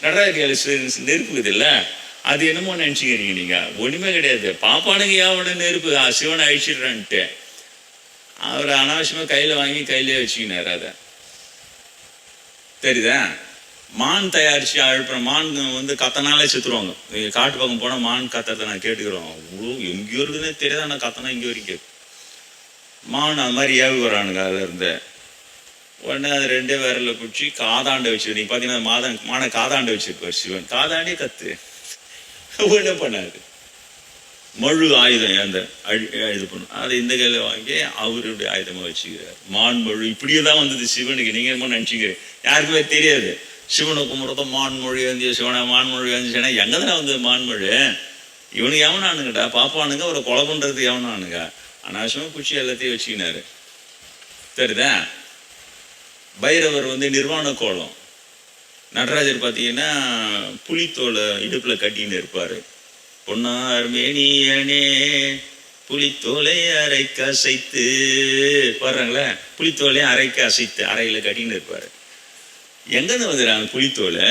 நடராஜ கையில் நெருப்புக்குது இல்லை, அது என்னமோ நினச்சிக்கிறீங்க நீங்கள், ஒன்றுமே கிடையாது. பாப்பானுக்கு ஏவன நெருப்பு சிவனை அழிச்சிடுறான்ட்டு அவர் அனாவசியமாக கையில் வாங்கி கையிலே வச்சுக்கினார். அதை தெரியுதா. மான் தயாரித்து அழுப்புற மான் கத்தனாலே செத்துருவாங்க. நீங்கள் காட்டு பக்கம் போனால் மான் கத்தத்தை நான் கேட்டுக்கிறோம், அவ்வளோ எங்கேயோ இருக்குதுன்னே தெரியாது. ஆனால் கத்தனா இங்கே வரைக்கும் கேட்கும். மான் அது மாதிரி ஏவி வரானுங்க. அதில் இருந்து உடனே அது ரெண்டே விரலில் பிடிச்சி காதாண்டை வச்சிரு. நீங்கள் பார்த்தீங்கன்னா மானை காதாண்டை வச்சிருப்பார் சிவன். காதாண்டே கத்து ஒன்றும் பண்ணாது. மழு ஆயுதம் இது பண்ணும். அதை இந்த கையில் வாங்கி அவருடைய ஆயுதமாக வச்சுக்கிறார். மான் மழு இப்படியே தான் வந்தது சிவனுக்கு. நீங்கள் என்னமோ நினச்சிக்கிறேன், யாருக்குமே தெரியாது. சிவனை கும்பிட்றதும் மான்மொழி சிவனை மான்மொழி வந்துச்சுன்னா எங்கே தானே மான்மொழி. இவனுக்கு எவனானுங்கடா பாப்பானுங்க, அவரை கொலை பண்ணுறதுக்கு எவனானுங்க. அனாவசியமாக குச்சி எல்லாத்தையும் வச்சுக்கினாரு. தெரியுதா. பைரவர் நிர்வாண கோலம். நடராஜர் பார்த்தீங்கன்னா புலித்தோலை இடுப்பில் கட்டின்னு இருப்பார். பொன்னார் மேனியனே புலித்தோலை அரைக்க அசைத்து பாடுறாங்களே, புலித்தோலையும் அரைக்க அசைத்து அறையில் கட்டின்னு இருப்பார். எங்கன்னு வந்துடுறாங்க புலித்தோல்.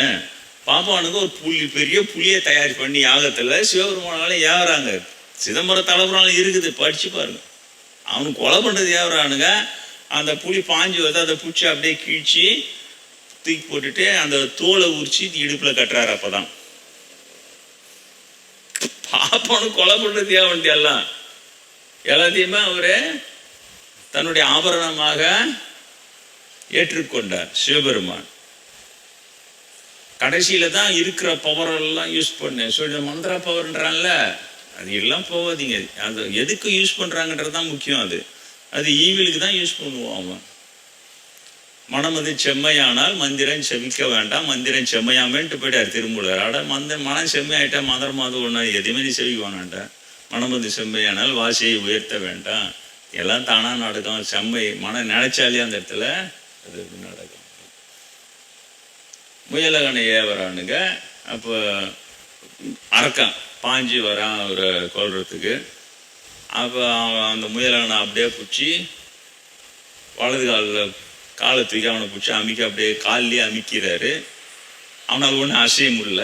பாப்பானுக்கு ஒரு பெரிய புலியை தயார் பண்ணி யாகத்தில் சிவபெருமானால ஏவறாங்க. சிதம்பரம் தலைப்புறாலும் இருக்குது, படிச்சு பாருங்க. அவனுக்கு கொலை பண்ணுறது ஏவறானுங்க. அந்த புலி பாஞ்சு வந்து அதை பிடிச்சி அப்படியே கீழ்ச்சி தூக்கி போட்டுட்டு அந்த தோலை உரிச்சு இடுப்புல கட்டுறாரு. அப்பதான் பாப்பானுக்கு கொலை பண்ணுறது ஏவன்ட்டு எல்லாத்தையுமே அவரு தன்னுடைய ஆபரணமாக ஏற்றுக்கொண்டார் சிவபெருமான். கடைசியில தான் இருக்கிற பவர் எல்லாம் யூஸ் பண்ணு சொல்ற மந்திர பவர்ன்றான்ல, அது எல்லாம் போகாதீங்க. அது எதுக்கு யூஸ் பண்றாங்கன்றதுதான் முக்கியம். அது ஈவிலுக்கு தான் யூஸ் பண்ணுவோம். அவன் மனமது செம்மையானால் மந்திரம் செவிக்க வேண்டாம், மந்திரம் செம்மையாமேன்ட்டு போயிட்டார் திருமூலர். ஆட மனம் செம்மையாயிட்டா மந்திரம் அது ஒன்று எதுவுமே நீ செவிக்குவானான்ட்ட. மனமது செம்மையானால் வாசியை உயர்த்த வேண்டாம், எல்லாம் தானா நடக்கும். செம்மை மனம் நினைச்சாலே அந்த இடத்துல அது நடக்கும். முயலகனை ஏவரானுங்க. அப்போ அரக்கான் பாஞ்சு வரான் அவரை கொல்றதுக்கு. அப்போ அந்த முயலகனை அப்படியே பிடிச்சி வலது காலை தூக்கி அவனை பிடிச்சி அமைக்க அப்படியே காலிலேயே அமைக்கிறாரு. அவனால் ஒன்றும் அசைய முடியல.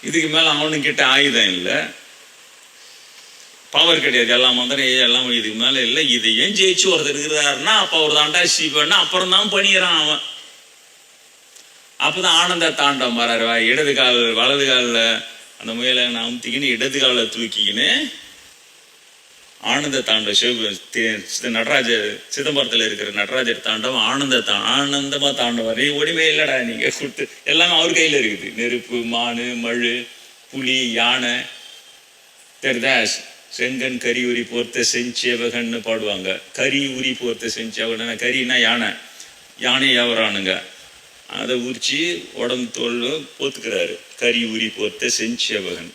இதுக்கு மேலே அவனுக்கிட்ட ஆயுதம் இல்லை, பவர் கிடையாது, எல்லாம் மந்திரம் எல்லாம் இதுக்கு மேலே இல்லை. இதை ஏன் ஜெயிச்சு ஒருத்தர் இருக்கிறாருன்னா அப்போ ஒரு தாண்டா சீப்பன்னா அப்புறம் தான் பண்ணிக்கிறான் அவன். அப்போதான் ஆனந்த தாண்டம் வராரு. இடது கால் வலது காலில் அந்த முயலை அமுத்திக்கின்னு இடது காலில் தூக்கிக்கின்னு ஆனந்த தாண்டம் நடராஜ சிதம்பரத்தில் இருக்கிற நடராஜர் தாண்டம் ஆனந்தமா தாண்டவர். ஒடிமே இல்லைடா நீங்க கொடுத்து எல்லாமே அவர் கையில் இருக்குது. நெருப்பு, மானு, மழு, புலி, யானை தெரிதா. செங்கன் கரி உரி போர்த்த செஞ்சேவகன்னு பாடுவாங்க. கரி உரி போர்த்த செஞ்சேவகன், கரின்னா யானை யாவரானுங்க. அதை உரிச்சு உடம்பு தோல் போத்துக்கிறாரு. கரி உரி போர்த்த செஞ்சேவகன்.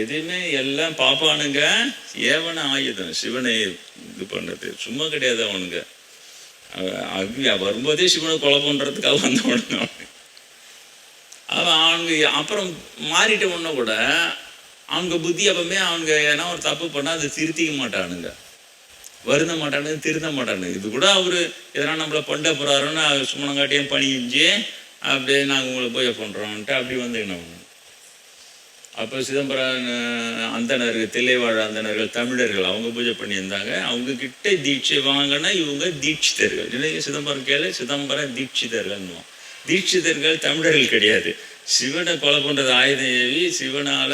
எதுவுமே எல்லாம் பாப்பானுங்க ஏவன ஆயுதம். சிவனை இது பண்ணது சும்மா கிடையாது. அவனுங்க வரும்போதே சிவனை கொலை பண்றதுக்காக வந்தவனுங்க. அவனுங்க அப்புறம் மாறிட்ட உடனே கூட அவங்க புத்தி அப்பமே அவனுங்க ஏன்னா ஒரு தப்பு பண்ணா அதை திருத்திக்க மாட்டானுங்க, வருந்த மாட்டானுங்க, திருந்த மாட்டானுங்க. இது கூட அவரு எதனா நம்மளை பண்ண போறாருன்னு சுமணங்காட்டியும் பணிஞ்சு அப்படியே நாங்கள் உங்களை பூஜை பண்றோம்ன்ட்டு அப்படி வந்துக்கணும். அப்போ சிதம்பரம் அந்தணர்கள், தில்லைவாழ் அந்தணர்கள், தமிழர்கள் அவங்க பூஜை பண்ணியிருந்தாங்க. அவங்க கிட்ட தீட்சை வாங்கினா இவங்க தீட்சிதர்கள். இல்லைங்க சிதம்பரம் கேளு, சிதம்பரம் தீட்சிதர்கள்னுவோம். தீட்சிதர்கள் தமிழர்கள் கிடையாது. சிவனை கொலை பண்ணுறது ஆயுதம் ஏவி சிவனால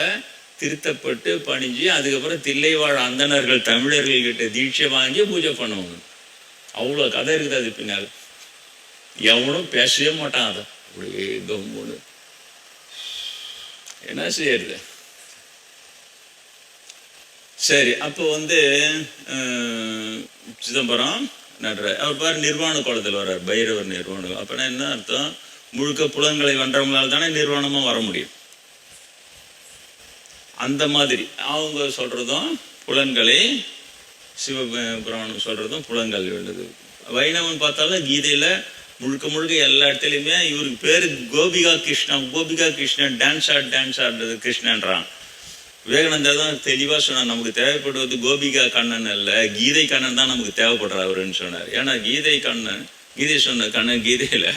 திருத்தப்பட்டு பணிஞ்சு அதுக்கப்புறம் தில்லைவாழ் அந்தணர்கள் தமிழர்கள் கிட்ட தீட்சை வாங்கி பூஜை பண்ணுவாங்க. அவ்வளோ கதை இருக்குது அது பின்னால். எவனும் பேசவே மாட்டான். அதை அப்படியே கம்முன்னு என்ன செய்யறது. சரி, அப்போ சிதம்பரம் நடுறார். அவர் பாரு நிர்வாண கோலத்தில் வர்றார், பைரவர் நிர்வாணம். அப்படின்னா என்ன அர்த்தம்? முழுக்க புலன்களை வென்றவங்களால் தானே நிர்வாணமா வர முடியும். அந்த மாதிரி அவங்க சொல்றதும் புலன்களை, சிவபுராணம் சொல்றதும் புலன்கள் உள்ளது. வைணவன் பார்த்தாலும் கீதையில முழுக்க எல்லா இடத்துலையுமே இவருக்கு பேரு கோபிகா கிருஷ்ணன் டான்ஸ் ஆடுறது கிருஷ்ணன்றான். விவேகானந்தர் தான் தெளிவா சொன்னார், நமக்கு தேவைப்படுவது கோபிகா கண்ணன் அல்ல, கீதை கண்ணன் தான் நமக்கு தேவைப்படுறாருன்னு சொன்னார். ஏன்னா கீதை சொன்ன கண்ணன் கீதையில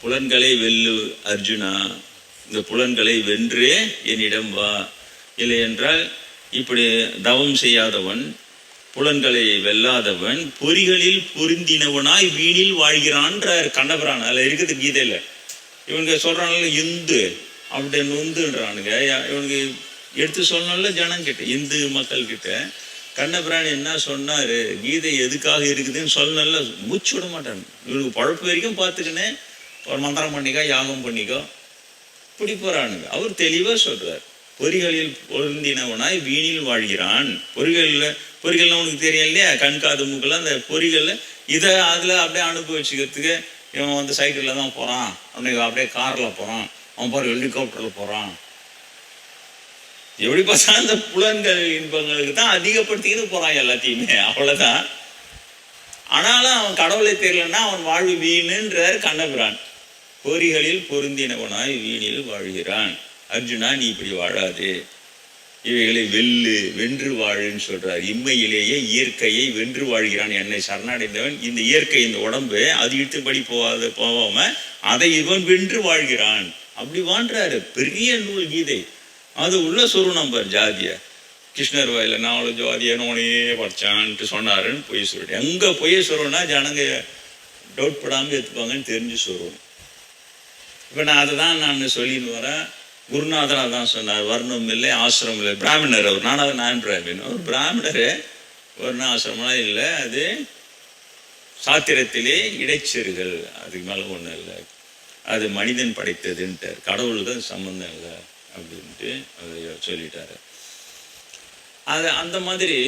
புலன்களை வெல்லு அர்ஜுனா, இந்த புலன்களை வென்றே என்னிடம் வா, இல்லை என்றால் இப்படி தவம் செய்யாதவன், புலன்களை வெல்லாதவன், பொறிகளில் பொருந்தினவனாய் வீணில் வாழ்கிறான்றார் கண்ணபிரான். அதில் இருக்குது கீதையில. இவனுங்க சொல்றாங்கல்ல இந்து அப்படி நொந்துன்றானுங்க. இவனுக்கு எடுத்து சொல்லணும்ல ஜனங்கிட்ட, இந்து மக்கள் கிட்ட. கண்ணபிரான் என்ன சொன்னாரு, கீதை எதுக்காக இருக்குதுன்னு சொல்லணும்ல, மூச்சு விட மாட்டாங்க. இவனுக்கு பழப்பு வரைக்கும் பார்த்துக்கினே ஒரு மந்திரம் பண்ணிக்கோ, யாகம் பண்ணிக்கோ, இப்படி போறானுங்க. அவர் தெளிவா சொல்றார், பொறிகளில் பொருந்தினவனாய் வீணில் வாழ்கிறான். பொறிகள்லாம் உனக்கு தெரியும் இல்லையா, கண் காது மூக்கெல்லாம் அந்த பொறிகள்ல இதை அதில் அப்படியே அனுபவிச்சுக்கிறதுக்கு இவன் சைக்கிளில் தான் போகிறான், அப்படியே காரில் போகிறான், அவன் பாரு ஹெலிகாப்டரில் போகிறான். எப்படி பார்த்தா அந்த புலன்கள் இன்பங்களுக்கு தான் அதிகப்படுத்திக்கிட்டு போகிறான் எல்லாத்தையுமே, அவ்வளோதான். ஆனாலும் அவன் கடவுளை தெரியலன்னா அவன் வாழ்வு வீணுன்றார் கண்ணபிரான். பொறிகளில் பொருந்தினவனாய் வீணில் வாழ்கிறான். அர்ஜுனா நீ இப்படி வாழாது. இவைகளை வென்று வாழுன்னு சொல்றார். இம்மையிலேயே இயற்கையை வென்று வாழ்கிறான். என்னை சரணடைந்தவன் இந்த இயற்கை இந்த உடம்பு அது இழுத்துபடி போகாம அதை இவன் வென்று வாழ்கிறான். அப்படி வாழ்றாரு. பெரிய நூல் கீதை. அது உள்ள சொருணம் பார் ஜாதிய கிருஷ்ணர் வாயில 4 ஜாதிய நோனே படிச்சான்ட்டு சொன்னாருன்னு பொய் சொல்லிட்டு எங்க பொய் சொல்றோம்னா ஜனங்க டவுட் படாமல் ஏற்றுப்பாங்கன்னு தெரிஞ்சு சொல்லுவோம். இப்போ நான் அதை தான் நான் சொல்லின்னு வரேன். குருநாதனாக தான் சொன்னார், வர்ணம் இல்லை ஆசிரமம் இல்லை. பிராமணர் அவர், நான் பிராமின். அவர் பிராமணரு, வர்ண ஆசிரமெல்லாம் இல்லை. அது சாத்திரத்திலே இடைச்செருகள், அதுக்கு மேலே ஒன்றும் இல்லை. அது மனிதன் படைத்ததுன்ட்டார், கடவுளுக்கு சம்பந்தம் இல்லை அப்படின்ட்டு அதை சொல்லிட்டாரு. அது அந்த மாதிரி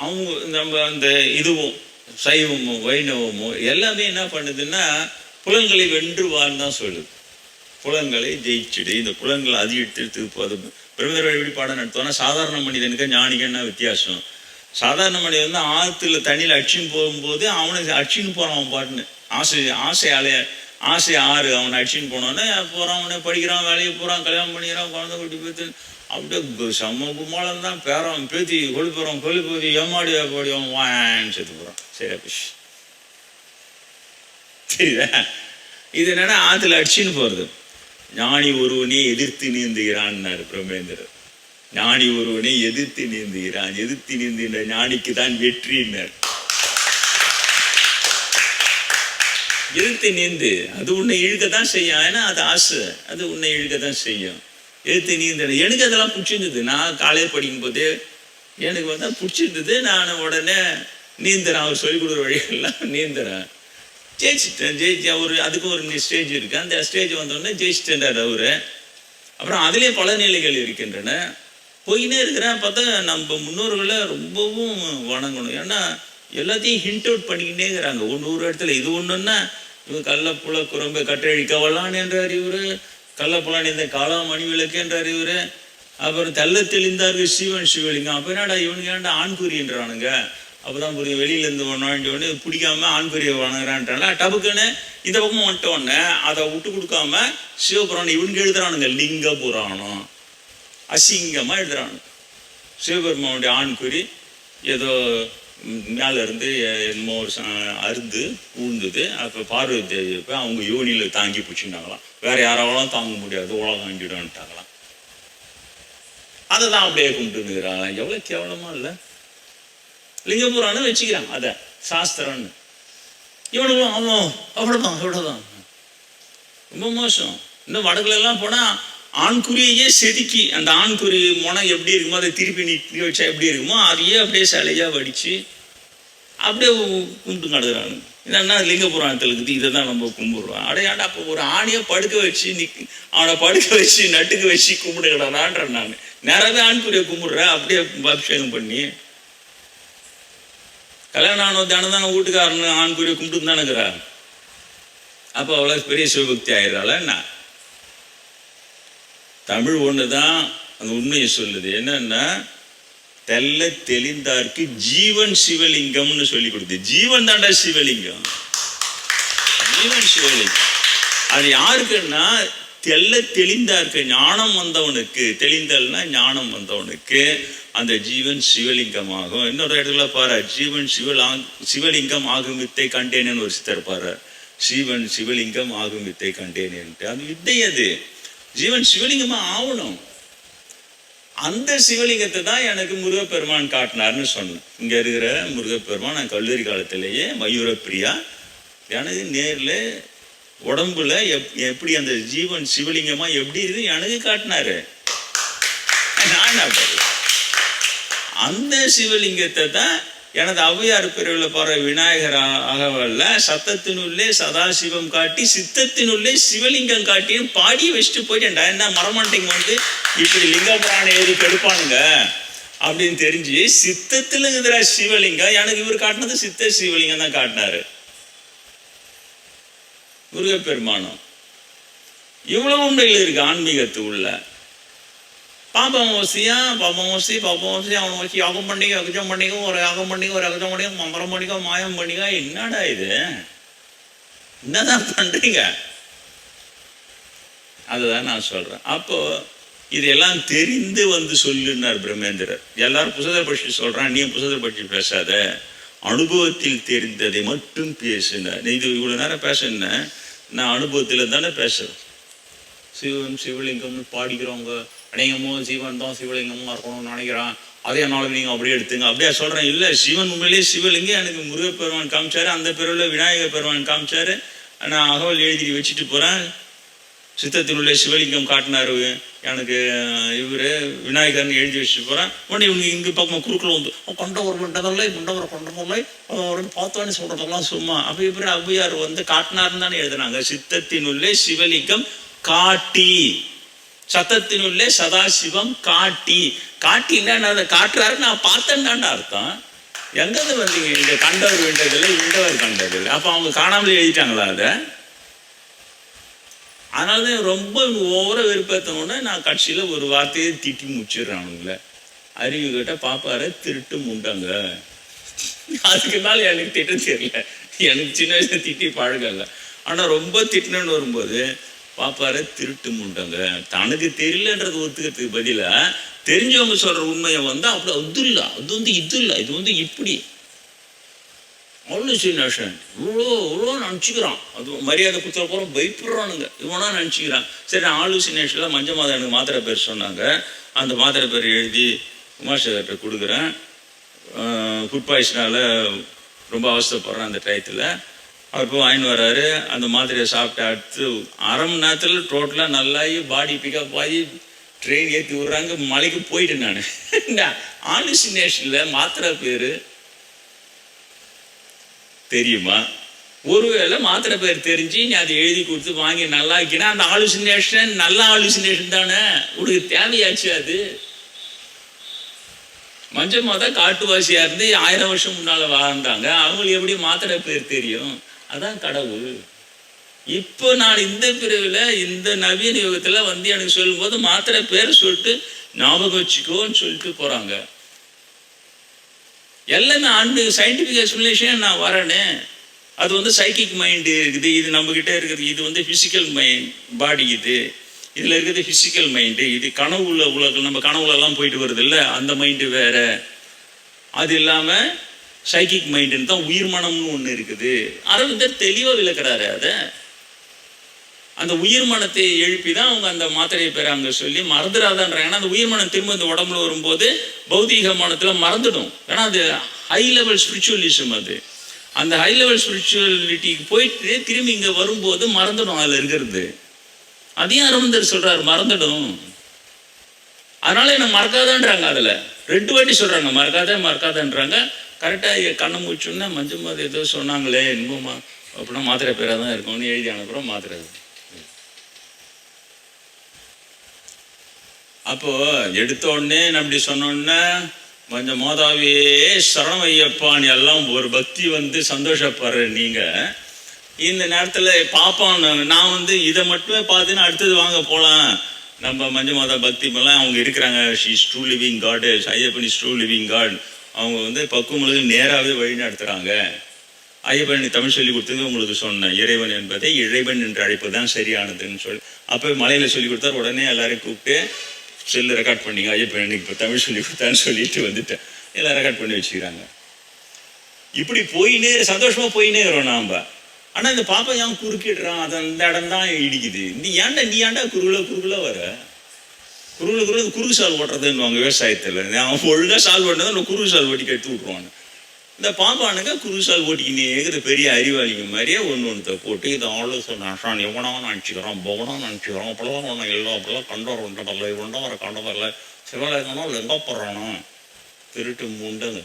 அவங்க நம்ம அந்த இதுவும் சைவமோ வைணவமோ எல்லாமே என்ன பண்ணுதுன்னா புலன்களை வென்று வாழ்ந்தான் சொல்லுது. புலன்களை ஜெயிச்சுடு, இந்த புலன்களை அதிகரித்து அது பிரம்மதேவ வழிபாடம் நடத்துவானா. சாதாரண மனிதனுக்கு ஞானிக்கு என்ன வித்தியாசம்? சாதாரண மனிதன் வந்து ஆற்றுல தண்ணியில் அடிச்சுன்னு போகும்போது அவனுக்கு அடிச்சுன்னு போகிறான். அவன் பாட்டுன்னு ஆசை ஆறு அவனை அடிச்சுன்னு போனோன்னே போகிறான். அவனை படிக்கிறான், வேலைக்கு போகிறான், கல்யாணம் பண்ணிக்கிறான், குழந்தை குட்டி பேத்து அப்படியே சம குமாலம் தான். பேரான் பேத்தி கொழுப்புறோம் கொழுப்பதி ஏமாடி பாடி அவன் வான்னு செத்து போகிறான். சரி பிஷ் சரிதா? இது என்னன்னா ஆற்றுல அடிச்சுன்னு போகிறது. ஞானி ஒருவனே எதிர்த்து நீந்துகிறான்னாரு பிரம்மேந்திரர். ஞானி ஒருவனே எதிர்த்து நீந்துகிறான். எதிர்த்து நீந்துகின்ற ஞானிக்கு தான் வெற்றின்னார். எதிர்த்து நீந்து அது உன்னை இழுக்கத்தான் செய்யும். ஏன்னா அது ஆசை, அது உன்னை இழுக்கத்தான் செய்யும். எதிர்த்து நீந்த எனக்கு அதெல்லாம் பிடிச்சிருந்தது. நான் காலேஜ் படிக்கும் போதே எனக்கு வந்து பிடிச்சிருந்தது. நான் உடனே நீந்துறேன். அவர் சொல்லிக் கொடுக்குற வழிகள்லாம் நீந்துறேன். ஜெயிச்சிட்டேன். அதுக்கு ஒரு ஸ்டேஜ் இருக்கு. அந்த ஸ்டேஜ் வந்தோடனே ஜெயிச்சிட்டேன்டார் அவரு. அப்புறம் அதுலேயே பல நிலைகள் இருக்கின்றன. போயினே இருக்கிறேன். பார்த்தா நம்ம முன்னோர்களை ரொம்பவும் வணங்கணும். ஏன்னா எல்லாத்தையும் ஹிண்ட் அவுட் பண்ணிக்கிட்டே இருக்கிறாங்க. ஒரு இடத்துல இது ஒன்றுன்னா இவங்க கள்ளப்புல குரம்பை கட்டழிக்கவலான் என்ற அறிவுரை, கள்ளப்புலான் இந்த காலா மணி விளக்கு என்ற அறிவுரை, அப்புறம் தெல்ல தெளிந்தார்கள் சிவன் சிவலிங்கம். அப்போ என்னடா இவனுக்கு ஏன்டா ஆண்குறின்றானுங்க? அப்போதான் புரியும். வெளியிலேருந்து ஒன்று பிடிக்காம ஆண்குறியை வணங்குறான்ட்டால டபுக்குன்னு இந்த பக்கம் வந்துட்டோடனே அதை விட்டு கொடுக்காம சிவபுராணம் இவனுக்கு எழுதுறானுங்க. லிங்க புராணம் அசிங்கமாக எழுதுறானு. சிவபெருமானுடைய ஆண்குறி ஏதோ மேலே இருந்து என்னமோ அருந்து ஊழ்ந்தது. அப்போ பார்வதி தேவி போய் அவங்க யோனியில் தாங்கி பிடிச்சிட்டாங்களாம். வேற யாராவெல்லாம் தாங்க முடியாது, உலகம் வாங்கிடுவான்ட்டாங்களாம். அதை தான் அப்படியே கும்பிட்டுங்கிறாங்க. எவ்வளோ கேவலமா இல்லை? லிங்க புராணம் வச்சுக்கிறான் அதை சாஸ்திரம்னு. இவனுங்களும் அவன் அவ்வளோதான் ரொம்ப மோசம். இன்னும் வடக்குலாம் போனால் ஆண்குறியே செதுக்கி அந்த ஆண்குறி முனை எப்படி இருக்குமோ அதை திருப்பி நீட்டி வச்சா எப்படி இருக்குமோ அதையே அப்படியே சிலையாக வடித்து அப்படியே கும்பிட்டு கிடக்குறாங்க. என்னன்னா லிங்க புராணத்தில் இருக்குது. இதை தான் நம்ம கும்பிடுறோம். அடையாண்டா அப்போ ஒரு ஆணையை படுக்க வச்சு அவனை படுக்க வச்சு நட்டுக்கு வச்சு கும்பிட்டு கிடறான்றேன். நான் நிறையவே ஆண்குறியை கும்பிடுறேன். அப்படியே அபிஷேகம் பண்ணி கல்யாணம் ஆனோ தானே வீட்டுக்காரனு ஆண்குறியை கும்பிட்டு தானே இருக்கிறார். அப்போ அவ்வளோ பெரிய சிவபக்தி ஆயிடுறாள். என்ன தமிழ் ஒன்று தான் அந்த உண்மையை சொல்லுது. என்னன்னா தெல்ல தெளிந்தார்க்கு ஜீவன் சிவலிங்கம்னு சொல்லி கொடுத்து. ஜீவன் தாண்டா சிவலிங்கம், ஜீவன் சிவலிங்கம். அது யாருக்குன்னா தெல்ல தெளிந்தார்க்கு, ஞானம் வந்தவனுக்கு. தெளிந்தல்னா ஞானம் வந்தவனுக்கு அந்த ஜீவன் சிவலிங்கமாகும். இன்னொரு இடத்துல பாரு, ஜீவன் சிவலிங்கம் ஆகும் வித்தை கண்டேனேன்னு ஒரு சித்தர் பாரு. ஜீவன் சிவலிங்கம் ஆகும் வித்தை கண்டேனேன்ட்டு அது வித்தை. அது ஜீவன் சிவலிங்கமா ஆகணும். அந்த சிவலிங்கத்தை தான் எனக்கு முருகப்பெருமான் காட்டினார்னு சொன்னேன். இங்கே இருக்கிற முருகப்பெருமான் நான் கல்லூரி காலத்திலேயே மயூரப்பிரியா எனக்கு நேரில் உடம்புல எப்படி அந்த ஜீவன் சிவலிங்கமா எப்படி இருக்கு எனக்கு காட்டினாரு. நான் அந்த சிவலிங்கத்தை தான் எனது ஔவையார் பிரிவில் போகிற விநாயகர் ஆகவல்ல சத்தத்தினுள்ளே சதாசிவம் காட்டி சித்தத்தினுள்ளே சிவலிங்கம் காட்டின்னு பாடி வச்சுட்டு போயிட்டேன்டா. என்ன மரமாண்டிங்க வந்து இப்படி லிங்க புராணம் ஏறி கெடுப்பானுங்க அப்படின்னு தெரிஞ்சு சித்தத்தில் இருக்கிற சிவலிங்கம் எனக்கு இவர் காட்டினது சித்த சிவலிங்கம் தான் காட்டினாரு முருகப்பெருமானம். இவ்வளவு உண்மைகள் இருக்கு ஆன்மீகத்து உள்ள. பாபமோசி அவனை வச்சு யாகம் பண்ணிக்க அகஜம் பண்ணிக்க ஒரு யாகம் பண்ணிக்க ஒரு அகஜம் பண்ணிக்க மந்திரம் பண்ணிக்க மாயம் பண்ணிக்க. என்னடா இது? என்னதான் பண்றீங்க? அதுதான் நான் சொல்றேன். அப்போ இதெல்லாம் தெரிந்து வந்து சொல்லுன்னார் பிரம்மேந்திரர். எல்லாரும் புத்தகத்தை படிச்சு சொல்கிறான், நீ புத்தகத்தை படிச்சு பேசாத, அனுபவத்தில் தெரிந்ததை மட்டும் பேசுனார். இது இவ்வளோ நேரம் பேசுன நான் அனுபவத்தில் தானே பேசுகிறேன். சிவன் சிவலிங்கம்னு பாடிக்கிறவங்க அநேகமும் சிவன் தான் சிவலிங்கமாக இருக்கணும்னு நினைக்கிறான், அதே நாள் நீங்கள் அப்படியே எடுத்துங்க அப்படியே சொல்கிறேன். இல்லை, சிவன் உண்மையிலேயே சிவலிங்கம் எனக்கு முருகப்பெருமான் காமிச்சாரு, அந்த பேரில் விநாயகர் பெருமான் காமிச்சாரு, நான் அகவல் எழுதி வச்சுட்டு போகிறேன். சித்தத்தினுள்ள சிவலிங்கம் காட்டினாரு எனக்கு இவர் விநாயகர்னு எழுதி வச்சுட்டு போகிறேன். உடனே இவங்க இங்கே பக்கம் குறுக்கில் வந்து கொண்டவர் கொண்டதில்லை கொண்டவரை கொண்டதில்லை அவரை பார்த்தோன்னு சொல்கிறதெல்லாம் சும்மா. அப்போ இப்படி ஔவையார் வந்து காட்டினார்னு தானே எழுதுனாங்க. சித்தத்தினுள்ளே சிவலிங்கம் காட்டி, சத்தத்தினுள்ளே சதாசிவம் காட்டி. காட்டின்னா அதை காட்டுறாரு, நான் பார்த்தேன்டான்னு அர்த்தம். எங்கேருந்து வந்தீங்க? இங்கே கண்டவர் வேண்டதில்லை, இண்டவர் கண்டதில்லை. அப்போ அவங்க காணாமலே எழுதிட்டாங்களா அதை? அதனால தான் ரொம்ப ஓவர விருப்பத்தனோட நான் கட்சியில் ஒரு வார்த்தையை திட்டி முடிச்சிடுறானுங்கள. அறிவு கிட்ட பாப்பார திருட்டு முண்டாங்க. அதுக்கு மேலே எனக்கு திட்ட தெரியல, எனக்கு சின்ன வயசுல திட்டி பழகல. ஆனால் ரொம்ப திட்டினு வரும்போது பாப்பார திருட்டு முண்டாங்க. தனக்கு தெரியலன்றது ஒத்துக்கிறதுக்கு பதிலாக தெரிஞ்சவங்க சொல்கிற உண்மையை வந்து அப்படி அது இல்லை, அது வந்து இது இல்லை, இது வந்து இப்படி ஆலுசினேஷன் இவ்வளோ நினச்சிக்கிறான். அது மரியாதை கொடுத்துற போகிறோம் பயப்படுறானுங்க, இவனா நினச்சிக்கிறான். சரி, ஆலுசினேஷனில் மஞ்சள் மாதம் எனக்கு மாத்திரை பேர் சொன்னாங்க, அந்த மாத்திரை பேர் எழுதி உமாசேகர்கிட்ட கொடுக்குறேன். ஃபுட் பாய்சனால் ரொம்ப அவசரப்படுறேன் அந்த டயத்தில். அவர் போய் வாங்கிட்டு வர்றாரு. அந்த மாத்திரையை சாப்பிட்டு அடுத்து அரை மணி நேரத்தில் டோட்டலாக நல்லாகி பாடி பிக்கப் ஆகி ட்ரெயின் ஏற்றி விட்றாங்க. மலைக்கு போயிட்டேன் நான். இந்த ஆலுசினேஷனில் மாத்திரை பேர் தெரியுமா? ஒருவேளை மாத்திரை பேர் தெரிஞ்சு நீ அதை எழுதி கொடுத்து வாங்கி நல்லா ஆக்கினா அந்த ஆலுசினேஷன் நல்ல ஆலுசினேஷன் தானே, உனக்கு தேவையாச்சு. அது மஞ்சள் மாதா காட்டுவாசியாக இருந்து 1000 வருஷம் முன்னால் வாழ்ந்தாங்க, அவங்களுக்கு எப்படி மாத்திரை பேர் தெரியும்? அதான் கடவுள். இப்போ நான் இந்த பிரிவில் இந்த நவீன யுகத்தில் வந்து எனக்கு சொல்லும்போது மாத்திரை பேர் சொல்லிட்டு ஞாபகம் வச்சுக்கோன்னு சொல்லிட்டு போகிறாங்க. எல்லாமே ஆண்டு சயின்டிஃபிக் எக்ஸ்பிளனேஷன் நான் வரேன்னு. அது வந்து சைக்கிக் மைண்டு இருக்குது, இது நம்மக்கிட்ட இருக்குது. இது வந்து ஃபிசிக்கல் மைண்ட் பாடி, இதில் இருக்கிறது ஃபிசிக்கல் மைண்டு. இது கனவுல உலகம், நம்ம கனவுலலாம் போயிட்டு வருது இல்லை, அந்த மைண்டு வேற. அது இல்லாமல் சைக்கிக் மைண்டுன்னு தான் உயிர் மனம்னு ஒன்று இருக்குது. அரவிந்தர் தெளிவாக விளக்குறாரு அதை. அந்த உயிர் மனத்தை எழுப்பி தான் அவங்க அந்த மாத்திரையை பேர் அங்கே சொல்லி மறந்துடாதான்றாங்க. ஏன்னா அந்த உயிர் மனம் திரும்ப இந்த உடம்புல வரும்போது பௌதீக மனத்தில் மறந்துடும். ஏன்னா அது ஹை லெவல் ஸ்பிரிச்சுவலிசம். அது அந்த ஹை லெவல் ஸ்பிரிச்சுவலிட்டிக்கு போயிட்டு திரும்பி இங்கே வரும்போது மறந்துடும் அதில் இருக்கிறது. அதையும் அரவிந்தர் சொல்கிறார், மறந்துடும். அதனால என்ன மறக்காதான்றாங்க. அதில் 2 வாட்டி சொல்கிறாங்க, மறக்காதன்றாங்க. கரெக்டாக கண்ணை முடிச்சோன்னா மஞ்சள் மாதிரி ஏதோ சொன்னாங்களே இன்பமா அப்படின்னா மாத்திரை பேராக தான் இருக்கும்னு எழுதி அனுப்புகிறோம். மாத்திரை அப்போது எடுத்த உடனே அப்படி சொன்னோன்னே கொஞ்சம் மோதாவே சரணம் ஐயப்பான்னு எல்லாம் ஒரு பக்தி வந்து சந்தோஷப்படுற நீங்கள் இந்த நேரத்தில் பார்ப்பான். நான் வந்து இதை மட்டுமே பார்த்துன்னு அடுத்தது வாங்க போகலாம், நம்ம மஞ்சள் மாதா பக்தி பண்ணலாம். அவங்க இருக்கிறாங்க, she is true living God, Ayyappan is true living God. அவங்க வந்து பக்குவங்களுக்கு நேராகவே வழி நடத்துகிறாங்க. ஐயப்பன் தமிழ் சொல்லி கொடுத்தது உங்களுக்கு சொன்னேன், இறைவன் என்பதை இறைவன் என்று அழைப்பது தான் சரியானதுன்னு சொல்லி. அப்போ மலையில் சொல்லி கொடுத்தாரு. உடனே எல்லாரையும் கூப்பிட்டு செல்லு ரெக்கார்ட் பண்ணிங்க, ஐயப்பன் இப்போ தமிழ் சொல்லி கொடுத்தான்னு சொல்லிட்டு வந்துட்டேன். எல்லாம் ரெக்கார்ட் பண்ணி வச்சுக்கிறாங்க. இப்படி போயினே சந்தோஷமாக போயினே வரோம் நாம். ஆனால் இந்த பாப்பா ஏன் குறுக்கிடுறான், அது அந்த இடம் தான் இடிக்குது. நீ ஏன்டா குறுகுல வர குறுகு சால் ஓட்டுறதுன்னு விவசாயத்தில். அவன் ஒழுங்காக சால் ஓட்டினதான் நான் குறுகு சால் ஓட்டிக்க எடுத்து விட்ருவான்னு. இந்த பாப்பானுங்க குறுகு சால் ஓட்டிக்கினேங்கிற பெரிய அறிவாளிங்க மாதிரியே ஒன்று போட்டு இதை ஆலோசனை நாஷான் எவனாக நினச்சிக்கிறான், பவனாக நினச்சிக்கிறான், அப்பெல்லாம் ஒன்று எல்லாம் அப்பெல்லாம் கண்டவர் உண்டதில்லை, உண்டவரை கண்டதில்லை, சிவலிங்கனா இல்லை எங்கே போடுறானா திருட்டு முண்டங்க.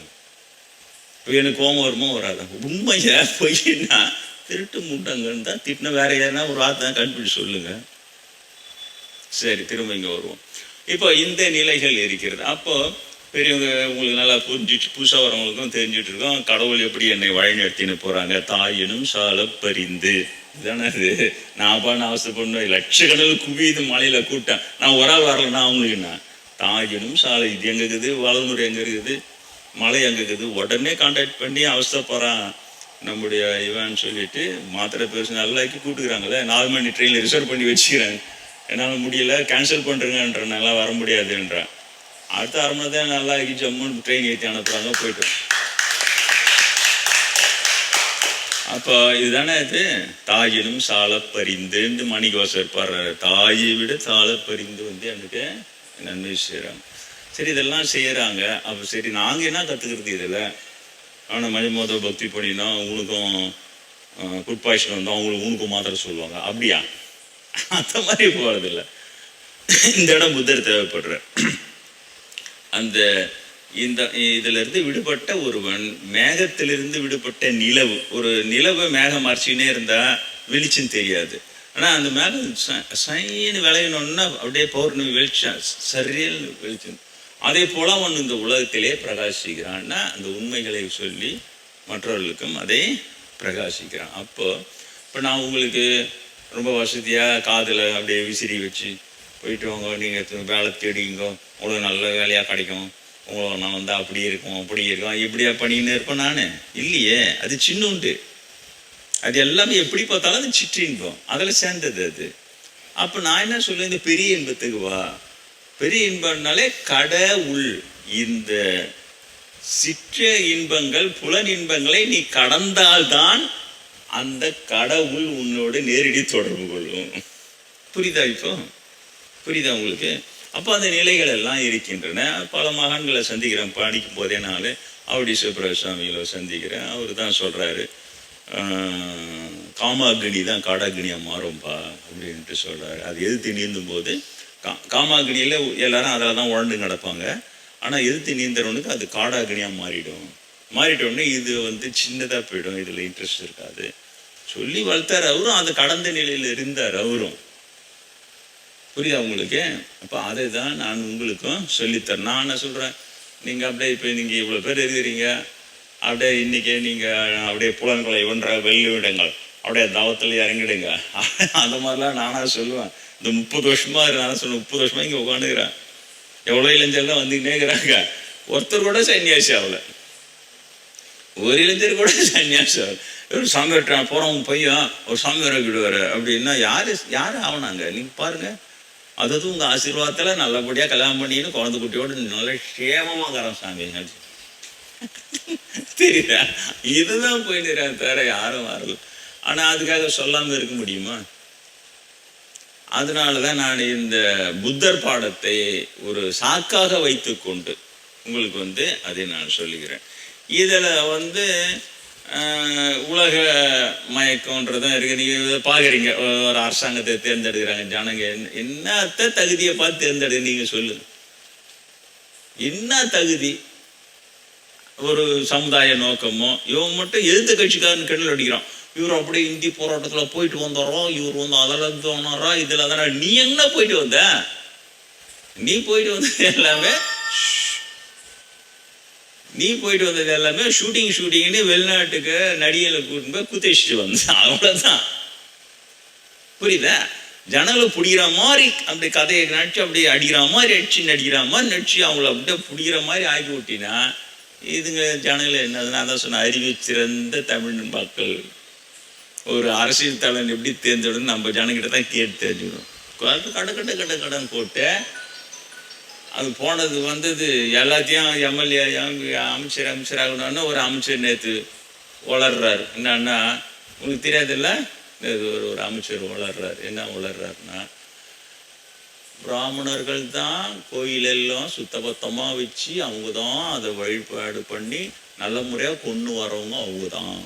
எனக்கு கோபம் வருமோ வராது. உண்மையை பொய்னா திருட்டு முண்டங்கன்னு தான் திட்டின. வேற ஏன்னா ஒரு வார்த்தை கண்டுபிடிச்சு சொல்லுங்க. சரி, திரும்ப இங்கே வருவோம். இப்போ இந்த நிலைகள் இருக்கிறது. அப்போ பெரியவங்க உங்களுக்கு நல்லா புரிஞ்சிச்சு, புதுசாக வரவங்களுக்கும் தெரிஞ்சுட்டு இருக்கோம். கடவுள் எப்படி என்னை வழிநடத்தின்னு போகிறாங்க. தாயினும் சால பரிந்து இதுதானே அது. நான் அவசரப்படணும், லட்சக்கணக்கில் குவியுது மலையில் கூட்டம். நான் ஒரு ஆள் வரலன்னா அவங்களுக்குண்ணா தாயினும் சாலை இது எங்கே இருக்குது, வளமுறை எங்கே இருக்குது, மலை எங்கே இருக்குது, உடனே கான்டாக்ட் பண்ணி அவசரப்படுறான் நம்முடைய இவன் சொல்லிட்டு மாத்திரை பேர் நல்லாக்கி கூட்டுக்கிறாங்களே. 4 மணி ட்ரெயினில் ரிசர்வ் பண்ணி வச்சுக்கிறாங்க. என்னால் முடியல, கேன்சல் பண்ணுறேங்கன்றனால வர முடியாதுன்றான். அடுத்த 1/2 மணி நேரம் நல்லா ஜம்முன்னு ட்ரெயின் ஏற்றி அனுப்புகிறாங்க, போய்ட்டு. அப்போ இதுதானே இது தாயினும் சால பரிந்து மணிகோசர் பாடுறாரு. தாயை விட சால பரிந்து வந்து எனக்கு நன்மை செய்கிறாங்க. சரி, இதெல்லாம் செய்கிறாங்க. அப்போ சரி, நாங்கள் என்ன கற்றுக்கிறது இதில்? ஆனால் மஜமோத பக்தி பண்ணினா உனக்கும் ஃபுட் பாய்சன் வந்தோம், அவங்களுக்கு உனக்கும் மாத்திரை சொல்லுவாங்க. அப்படியா? அந்த மாதிரி போகிறதில்ல. இந்த இடம் புத்தர் தேவைப்படுற அந்த இதிலிருந்து விடுபட்ட ஒருவன், மேகத்திலிருந்து விடுபட்ட நிலவு. ஒரு நிலவை மேகம் மறைச்சினே இருந்தால் வெளிச்சம் தெரியாது. ஆனால் அந்த மேகம் சைன்னு விளையணுன்னா அப்படியே பௌர்ணமி வெளிச்சம், சரியில் வெளிச்சம். அதே போல் அவன் இந்த உலகத்திலே பிரகாசிக்கிறான்னா அந்த உண்மைகளை சொல்லி மற்றவர்களுக்கும் அதை பிரகாசிக்கிறான். இப்போ நான் உங்களுக்கு ரொம்ப வசதியாக காதில் அப்படியே விசிறி வச்சு போயிட்டு வாங்க, நீங்கள் வேலை தேடிங்க, உங்களுக்கு நல்ல வேலையாக கிடைக்கும், உங்களுக்கு நான் வந்து அப்படி இருக்கும் இப்படியா பண்ணின்னு இருப்பேன் நான்? இல்லையே, அது சின்னுண்டு. அது எல்லாமே எப்படி பார்த்தாலும் அது சிற்று இன்பம், அதில் சேர்ந்தது அது. அப்போ நான் என்ன சொல்லுவேன், இந்த பெரிய இன்பத்துக்கு வா. பெரிய இன்பம்னாலே கடவுள். இந்த சிற்ற இன்பங்கள், புலன் இன்பங்களை நீ கடந்தால்தான் அந்த கடவுள் உன்னோட நேரடி தொடர்பு கொள்ளும். புரியுதா? இப்போ புரியுதா உங்களுக்கு? அப்போ அந்த நிலைகள் எல்லாம் இருக்கின்றன. பல மகான்களை சந்திக்கிறேன் படிக்கும் போதே. நான் அவடி சிவபிரகாஷ் சுவாமிகளை சந்திக்கிறேன். அவர் தான் சொல்கிறாரு, காமாக்னி தான் காடாக்னியாக மாறும்பா அப்படின்ட்டு சொல்கிறாரு. அது எதிர்த்து நீந்தும் போது காமாக்னியில் எல்லாரும் அதில் தான் உழண்டு கிடப்பாங்க. ஆனால் எதிர்த்து நீந்தவனுக்கு அது காடாக்னியாக மாறிட்டோடனே இது வந்து சின்னதாக போயிடும், இதில் இன்ட்ரெஸ்ட் இருக்காது சொல்லி வளர்த்தார். அவரும் அது கடந்த நிலையில் இருந்தார் அவரும். புரியுதா உங்களுக்கு? அப்போ அதை தான் நான் உங்களுக்கும் சொல்லித்தரேன். நான் என்ன சொல்கிறேன், நீங்கள் அப்படியே இப்போ நீங்கள் இவ்வளோ பேர் இருக்கிறீங்க, அப்படியே இன்றைக்கி நீங்கள் அப்படியே புலன்களை ஒன்றை வெள்ளிவிடுங்கள், அப்படியே தவத்தில் இறங்கிடுங்க. அந்த மாதிரிலாம் நானாக சொல்லுவேன். இந்த 30 வருஷமாக நான் சொல்லுவேன், 30 வருஷமாக இங்கே உட்காந்துக்கிறேன். எவ்வளோ இளைஞர்லாம் வந்துக்கிட்டே இருக்கிறாங்க. ஒருத்தர் கூட சன்னியாசி ஆகலை, ஒரு இளைஞர் கூட சன்னியாசி ஆகலை. ஒரு சாமியார் போகிறவங்க பையன் ஒரு சாமியாரை விடுவார் அப்படின்னா யார் ஆகணாங்க? நீங்கள் பாருங்கள். அதாவது உங்கள் ஆசீர்வாதத்தில் நல்லபடியாக கல்யாணம் பண்ணின்னு குழந்தை குட்டியோடு நல்ல சேமமாகறோம் சாமி. தெரியுதா? இதுதான் போயிடுறேன், தவிர யாரும் வரல. ஆனால் அதுக்காக சொல்லாமல் இருக்க முடியுமா? அதனால தான் நான் இந்த புத்தர் பாடத்தை ஒரு சாக்காக வைத்து கொண்டு உங்களுக்கு வந்து அதை நான் சொல்லுகிறேன். இதில் வந்து உலக மயக்கம்ன்றதான் இருக்குது. நீங்கள் பார்க்குறீங்க, ஒரு அரசாங்கத்தை தேர்ந்தெடுக்கிறாங்க ஜனங்க. என்னத்த தகுதியை பார்த்து தேர்ந்தெடுக்க? நீங்கள் சொல்லுங்க, என்ன தகுதி? ஒரு சமுதாய நோக்கமோ? இவன் மட்டும் எதிர்த்த கட்சிக்காரன் கிணல் அடிக்கிறான். இவர் அப்படியே இந்தி போராட்டத்தில் போயிட்டு வந்துடுறோம், இவர் வந்து அதில் தோணுறா, இதில் அதனால். நீ எங்கன்னா போயிட்டு வந்த? நீ போயிட்டு வந்தது எல்லாமே ஷூட்டிங்னு வெளிநாட்டுக்கு நடிகளை கூட்டின்னு போய் குத்திச்சுட்டு வந்து, அவ்வளோதான். புரியுதா? ஜனங்களை பிடிக்கிற மாதிரி அப்படி கதையை நடிச்சு அப்படியே அடிக்கிற மாதிரி நடிக்கிற மாதிரி நடிச்சு அவங்கள அப்படியே பிடிக்கிற மாதிரி ஆக்கி விட்டினா இதுங்க ஜனங்களை என்னதுன்னா, அதான் சொன்ன அறிவு சிறந்த தமிழ் மக்கள். ஒரு அரசியல் தலைவன் எப்படி தேர்ந்தெடுன்னு நம்ம ஜனங்கிட்ட தான் கேட்டு தெரிஞ்சுக்கணும். கடன் போட்டு அது போனது வந்தது எல்லாத்தையும் எம்எல்ஏ அமைச்சர் ஆகணும்னு ஒரு அமைச்சர் நேற்று வளர்றாரு. என்னன்னா உங்களுக்கு தெரியாதுல்ல, ஒரு அமைச்சர் வளர்றாரு. என்ன வளர்றாருன்னா, பிராமணர்கள் தான் கோயிலெல்லாம் சுத்தபத்தமாக வச்சு அவங்க தான் அதை வழிபாடு பண்ணி நல்ல முறையாக கொண்டு வரவங்க அவங்க தான்.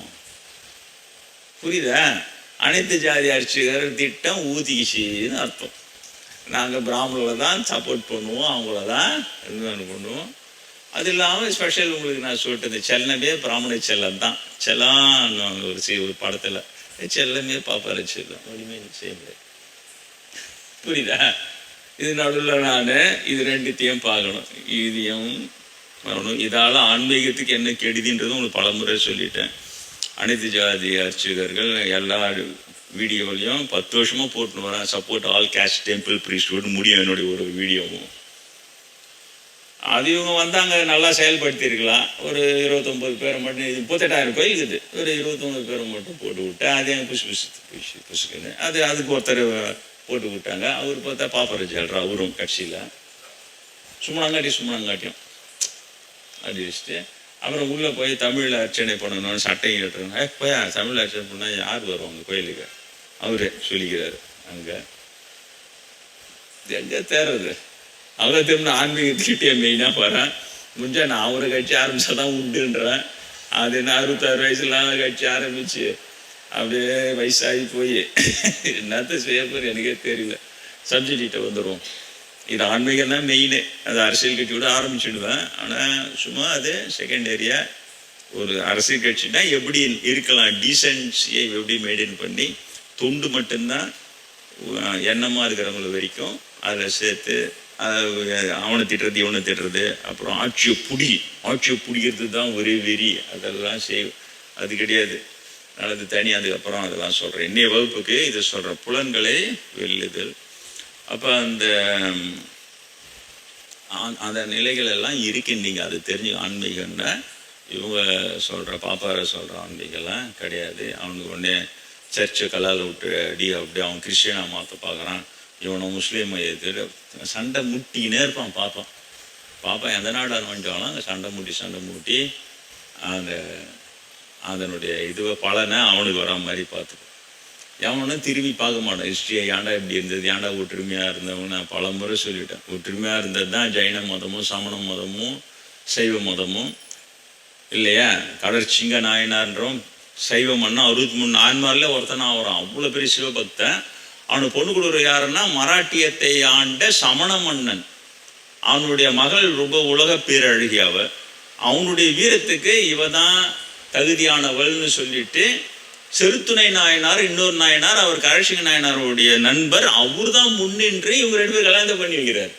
புரியுதா? அனைத்து ஜாதி அர்ச்சகர் திட்டம் ஊதிக்கிச்சின்னு அர்த்தம். நாங்கள் பிராமணர்களை தான் சப்போர்ட் பண்ணுவோம், அவங்கள தான் இது பண்ணுவோம். அது இல்லாமல் ஸ்பெஷல் உங்களுக்கு நான் சொல்லிட்டு, செல்லமே பிராமண செல்லம் தான். செல்லாம் ஒரு படத்தில் செல்லமே பாப்பாரு செல்லம் வலிமை செய்ய. புரியுதா? இது நடுவில் நான் இது ரெண்டுத்தையும் பார்க்கணும், இதையும் வரணும். இதால் ஆன்மீகத்துக்கு என்ன கெடுதின்றது உங்களுக்கு பலமுறை சொல்லிட்டேன். அனைத்து ஜாதி அர்ச்சகர்கள் எல்லா வீடியோவிலையும் 10 வருஷமாக போட்டுன்னு வரேன். Support all caste temple priesthood முடியும் என்னுடைய ஒரு வீடியோவும். அது இவங்க வந்தாங்க, நல்லா செயல்படுத்தியிருக்கலாம். ஒரு 29 பேரை மட்டும், 38,000 கோயில் இருக்குது, ஒரு 29 பேரை மட்டும் போட்டு விட்டேன். அது எங்கள் புசுக்குன்னு அது அதுக்கு ஒருத்தர் போட்டு விட்டாங்க. அவர் பார்த்தா பாப்பராஜ் ஆள்றா அவரும் கட்சியில் சும்மனாங்காட்டியும் அப்படி வச்சுட்டு அப்புறம் உள்ளே போய் தமிழில் அர்ச்சனை பண்ணணும்னு சட்டையும் கேட்டுருங்க. போய் தமிழில் அர்ச்சனை பண்ணால் யார் வருவாங்க கோயிலுக்கு? அவரே சொல்லிக்கிறாரு. அங்கே எங்கே தேர்றது? அவரை திரும்ப ஆன்மீகத்துக்கிட்டே மெயினாக போகிறேன். முடிஞ்சா நான் அவரை கட்சி ஆரம்பித்தா தான் உண்டுன்றேன். அது என்ன 66 வயசுலாம் கட்சி ஆரம்பித்து அப்படியே வயசாகி போய் என்னத்த செய்ய போகிற எனக்கே தெரியல. சப்ஜெக்டிகிட்ட வந்துடும். இது ஆன்மீகம் தான் மெயின். அது அரசியல் கட்சி கூட ஆரம்பிச்சுடுவேன். ஆனால் சும்மா அது செகண்டரியாக ஒரு அரசியல் கட்சினா எப்படி இருக்கலாம், டீசென்சியை எப்படி மெயின்டைன் பண்ணி தொண்டு மட்டும்தான் எண்ணமாக இருக்கிறவங்கள வரைக்கும் அதில் சேர்த்து அவனை திட்டுறது இவனை திட்டுறது, அப்புறம் ஆட்சியை பிடிக்கிறது தான் ஒரே வெறி. அதெல்லாம் அது கிடையாது. நல்லது தனி. அதுக்கப்புறம் அதெல்லாம் சொல்கிறேன். இன்னைய வகுப்புக்கு இதை சொல்கிறேன், புலன்களை வெல்லுதல். அப்போ அந்த நிலைகள் எல்லாம் இருக்குன்னீங்க. அது தெரிஞ்சு ஆன்மீகம்னா இவங்க சொல்கிற பாப்பாரை சொல்கிற ஆன்மீகம்லாம் கிடையாது. அவனுக்கு உடனே சர்ச்சை கலால் விட்டு அடி அப்படி அவன் கிறிஸ்டியனாக மாற்ற பார்க்குறான், இவனை முஸ்லீமை எதிர சண்டை முட்டினே இருப்பான். பாப்பா எந்த நாடாக வந்துட்டாலும் அந்த சண்டை மூட்டி அதனுடைய இதுவை பலனை அவனுக்கு வரா மாதிரி பார்த்துக்கும். எவனும் திரும்பி பார்க்க மாட்டான். ஹிஸ்ட்ரியை ஏன்டா இப்படி இருந்தது, ஏன்டா ஒற்றுமையாக இருந்தவங்க நான் பல முறை சொல்லிட்டேன். ஒற்றுமையாக இருந்தது தான் ஜைன மதமும் சமண மதமும் சைவ மதமும் இல்லையா. கடற்சிங்க நாயனார்ன்றோம் சைவம் 63 நாயன்மாரில் ஒருத்தனா ஆகிறான். அவ்வளோ பெரிய சிவபக்தன். அவனுக்கு பொண்ணு கொடுக்குற யாருன்னா மராட்டியத்தை ஆண்ட சமண மன்னன். அவனுடைய மகள் ரொம்ப உலக பேரழகியாவ. அவனுடைய வீரத்துக்கு இவ தான் தகுதியானவள்னு சொல்லிட்டு செருத்துணை நாயனார் இன்னொரு நாயனார், அவர் கழசிங்க நாயனாருடைய நண்பர், அவர் தான் முன்னின்று இவங்க 2 பேர் கல்யாணம் பண்ணி வைக்கிறார்.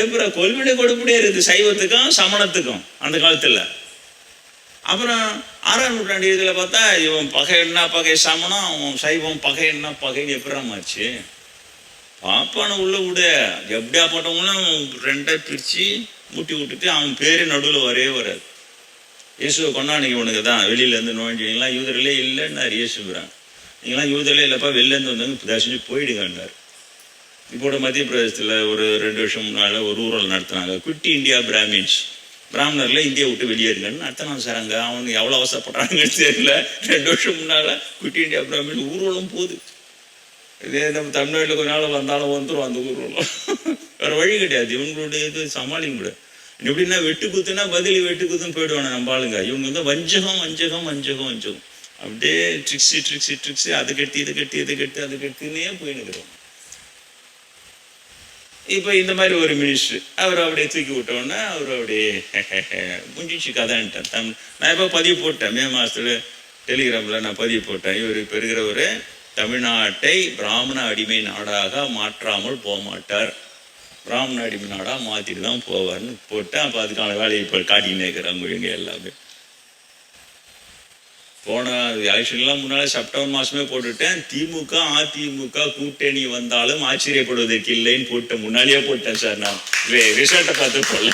எப்பற கொள்வினை கொடுப்படியே இருக்குது சைவத்துக்கும் சமணத்துக்கும் அந்த காலத்தில். அப்புறம் 6ஆம் நூற்றாண்டு இதில் பார்த்தா இவன் பகை என்ன பகை சமணம், அவன் சைவம் பகை என்ன பகைன்னு எப்படாமாச்சு. பாப்பான உள்ள விட எப்படியா போட்டவங்களும் 2 பிரித்து மூட்டி விட்டுட்டு அவன் பேரே நடுவில் வராது. இயேசுவை கொண்டாடிங்க உனக்கு தான் வெளியிலேருந்து நோய்ஞ்சிங்களா யூதர்களே இல்லைன்னார் இயேசுகிறான். நீங்களாம் யூதர்களே இல்லைப்பா வெளிலேருந்து வந்தாங்க தயவு போயிடுங்கன்னார். இப்போட மத்திய பிரதேசத்தில் ஒரு 2 வருஷம் முன்னால் ஒரு ஊரில் நடத்துனாங்க. குட்டி இந்தியா பிராமின்ஸ், பிராமணரில் இந்தியா விட்டு வெளியேறுங்கன்னு நடத்தினாங்க சார். அங்கே அவங்க எவ்வளோ அவசரப்படுறாங்கன்னு தெரியல. 2 வருஷம் முன்னால் குட்டி இந்தியா பிராமின்ஸ் ஊர்வலம் போகுது. இதே நம்ம தமிழ்நாட்டில் கொஞ்ச நாள் வந்தாலும் வந்துடும் அந்த ஊர்வலம். வேறு வழி கிடையாது. இவங்களுடைய இது சமாளிக்க முடியாது. எப்படின்னா வெட்டு குத்துனா பதில் வெட்டு குத்துன்னு போயிடுவானே நம்ம ஆளுங்க. இவங்க வந்து வஞ்சகம் அப்படியே ட்ரிக்ஸு அது கட்டி இது கட்டி அது கட்டினே போயின்னு இருக்கிறோம். இப்போ இந்த மாதிரி ஒரு மினிஸ்டர் அவர் அப்படியே தூக்கி விட்டோன்னா அவர் அப்படியே முடிஞ்சிச்சு கதைன்ட்டேன். நான் இப்போ பதிவு போட்டேன். மே மாதத்தில் டெலிகிராமில் நான் பதிவு போட்டேன். இவர் இப்போ இருக்கிற ஒரு தமிழ்நாட்டை பிராமண அடிமை நாடாக மாற்றாமல் போக மாட்டார், பிராமண அடிமை நாடாக மாற்றிட்டு தான் போவார்னு போட்டேன். அப்போ அதுக்கான வேலையை இப்போ காட்டின்னு இருக்கிறாங்க இவங்க எல்லாமே. போன எலெக்ஷன்லாம் முன்னால் செப்டம்பர் மாதமே போட்டுவிட்டேன். திமுக அதிமுக கூட்டணி வந்தாலும் ஆச்சரியப்படுவதற்கு இல்லைன்னு போட்டேன். முன்னாலேயே போட்டேன் சார். நான் ரிசல்ட்டை பார்த்து போடல,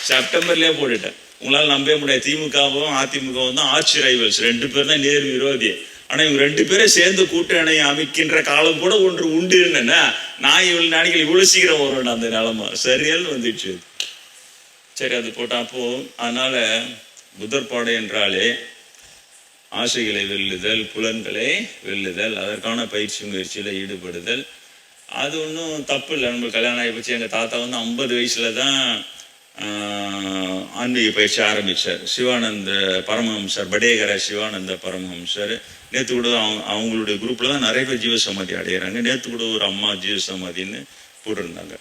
செப்டம்பர்லேயே போட்டுட்டேன். உங்களால் நம்பவே முடியாது. திமுகவும் அதிமுகவும் தான் ஆட்சி ரைவல்ஸ். 2 பேர் தான் நேர் விரோதி. ஆனால் இவங்க 2 பேரை சேர்ந்து கூட்டணி அமைக்கின்ற காலம் கூட ஒன்று உண்டு. என்னன்னா நான் நாளைக்கு இவ்வளோ சீக்கிரம் வருவேன் அந்த நிலமா சரியால் வந்துடுச்சு. சரி அது போட்டேன். அப்போது அதனால் புதற்பாடை என்றாலே ஆசைகளை வெல்லுதல், புலன்களை வெல்லுதல், அதற்கான பயிற்சி முயற்சியில் ஈடுபடுதல். அது ஒன்றும் தப்பு இல்லை. நம்ம கல்யாணம் ஆகி போச்சு. எங்கள் தாத்தா வந்து 50 வயசில் தான் ஆன்மீக பயிற்சி ஆரம்பித்தார். சிவானந்த பரமஹம்சர், படேகர சிவானந்த பரமஹம்சர். நேற்று கூட அவங்களுடைய குரூப்பில் தான் நிறைய பேர் ஜீவசமாதி அடைகிறாங்க. நேற்று கூட ஒரு அம்மா ஜீவசமாதின்னு போட்டிருந்தாங்க.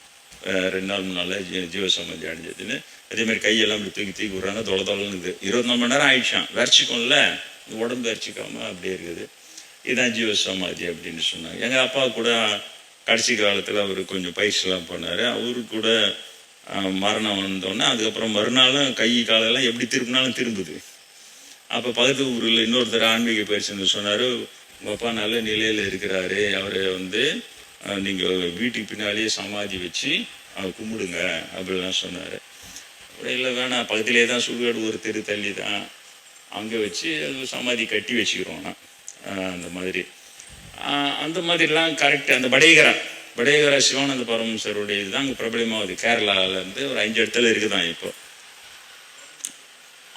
2 நாள் முன்னால் ஜீவசமாதி அடைஞ்சதுன்னு. அதேமாதிரி கையெல்லாம் இப்படி தூக்கி விட்றாங்க. தொலைன்னு 24 மணி நேரம் ஆயிடுச்சான். வரைச்சிக்கும்ல, உடம்பு வரைச்சிக்காமல் அப்படியே இருக்குது. இதுதான் ஜீவசமாதி அப்படின்னு சொன்னாங்க. எங்கள் அப்பா கூட கடைசி காலத்தில் அவர் கொஞ்சம் பயிற்சிலாம் பண்ணார். அவரு கூட மரணம் வந்தோடனே அதுக்கப்புறம் மறுநாளும் கை காலெல்லாம் எப்படி திரும்பினாலும் திரும்புது. அப்போ பக்கத்து ஊரில் இன்னொருத்தர் ஆன்மீக பயிற்சின்னு சொன்னார், உங்கள் அப்பா நல்ல நிலையில் இருக்கிறாரு, அவரை வந்து நீங்கள் வீட்டுக்கு பின்னாலேயே சமாதி வச்சு அவர் கும்பிடுங்க அப்படிலாம் சொன்னார். அப்படி இல்லை வேணாம், பக்கத்துலேயே தான் சுடுகாடு ஒரு தெரு தள்ளி தான், அங்கே வச்சு சமாதி கட்டி வச்சுக்கிறோன்னா அந்த மாதிரி. அந்த மாதிரிலாம் கரெக்டு. அந்த படேகரா சிவானந்த பரமஹம்சருடைய இதுதான் அங்கே பிரபலமாகுது. கேரளாவிலேருந்து ஒரு 5 இடத்துல இருக்குதான் இப்போ.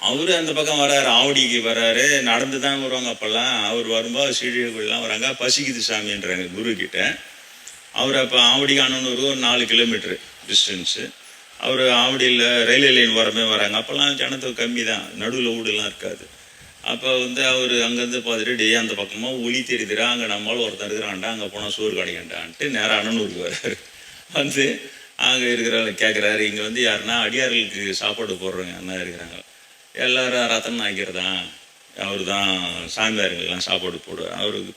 அவரு அந்த பக்கம் வர்றாரு, ஆவடிக்கு வர்றாரு, நடந்து தான் வருவாங்க அப்போல்லாம். அவர் வரும்போது சீடியர்கள்லாம் வராங்க, பசிக்குது சாமின்றாங்க குரு கிட்ட. அவர் அப்போ ஆவடிக்கு அண்ணனூர் ஒரு 4 கிலோமீட்டரு டிஸ்டன்ஸு. அவர் ஆவடியில் ரயில்வே லைன் வரமே வராங்க. அப்போல்லாம் ஜனத்தொகை கம்மி தான், நடுவில் வீடுலாம் இருக்காது. அப்போ அவர் அங்கேருந்து பார்த்துட்டு டே அந்த பக்கமாக ஒளி தெரியுதுரா, அங்கே நம்மளால் ஒருத்தர் இருக்கிறான்டா, அங்கே போனால் சோறு கிடைக்கண்டான்ட்டு நேராக அண்ணனூருக்கு வர்றாரு. அங்கே இருக்கிறவங்க கேட்குறாரு, இங்கே யாருன்னா அடியார்களுக்கு சாப்பாடு போடுறவங்க என்ன இருக்கிறாங்க, எல்லாரும் ரத்தனம் ஆக்கிறதான், அவர் தான் சாமியாருங்கெல்லாம் சாப்பாடு போடுவார். அவருக்கு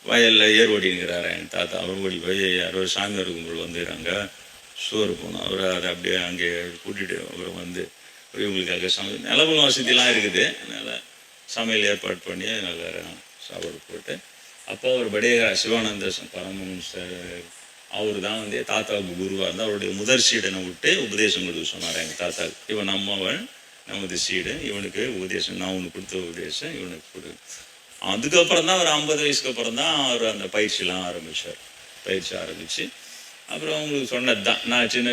வயலில் ஏர் ஓடினுக்கிறாரு எங்கள் தாத்தா. அவர் ஓடி போய் யாரோ சாமியார் கும்பல் வந்துக்கிறாங்க, சோறு போகணும். அவர் அதை அப்படியே அங்கே கூட்டிகிட்டு அவர் இவங்களுக்காக நிலவரம் வசதியெல்லாம் இருக்குது, அதனால் சமையல் ஏற்பாடு பண்ணி நல்லா சாப்பாடு போட்டு. அப்போ அவர் படேகரா சிவானந்த பரமஹம்சர் அவர் தான் தாத்தாவுக்கு குருவாக இருந்தால் அவருடைய முதற் சீடனை விட்டு உபதேசம் கொடுக்க சொன்னார் எங்கள் தாத்தாவுக்கு. இவன் நம்மவன், நமது சீடு, இவனுக்கு உபதேசம், நான் உனக்கு கொடுத்த உபதேசம் இவனுக்கு கொடு. அதுக்கப்புறம் தான் அவர் 50 வயசுக்கு அப்புறம் தான் அவர் அந்த பயிற்சியெலாம் ஆரம்பித்தார். பயிற்சி ஆரம்பித்து அப்புறம் அவங்களுக்கு சொன்னது தான், நான் சின்ன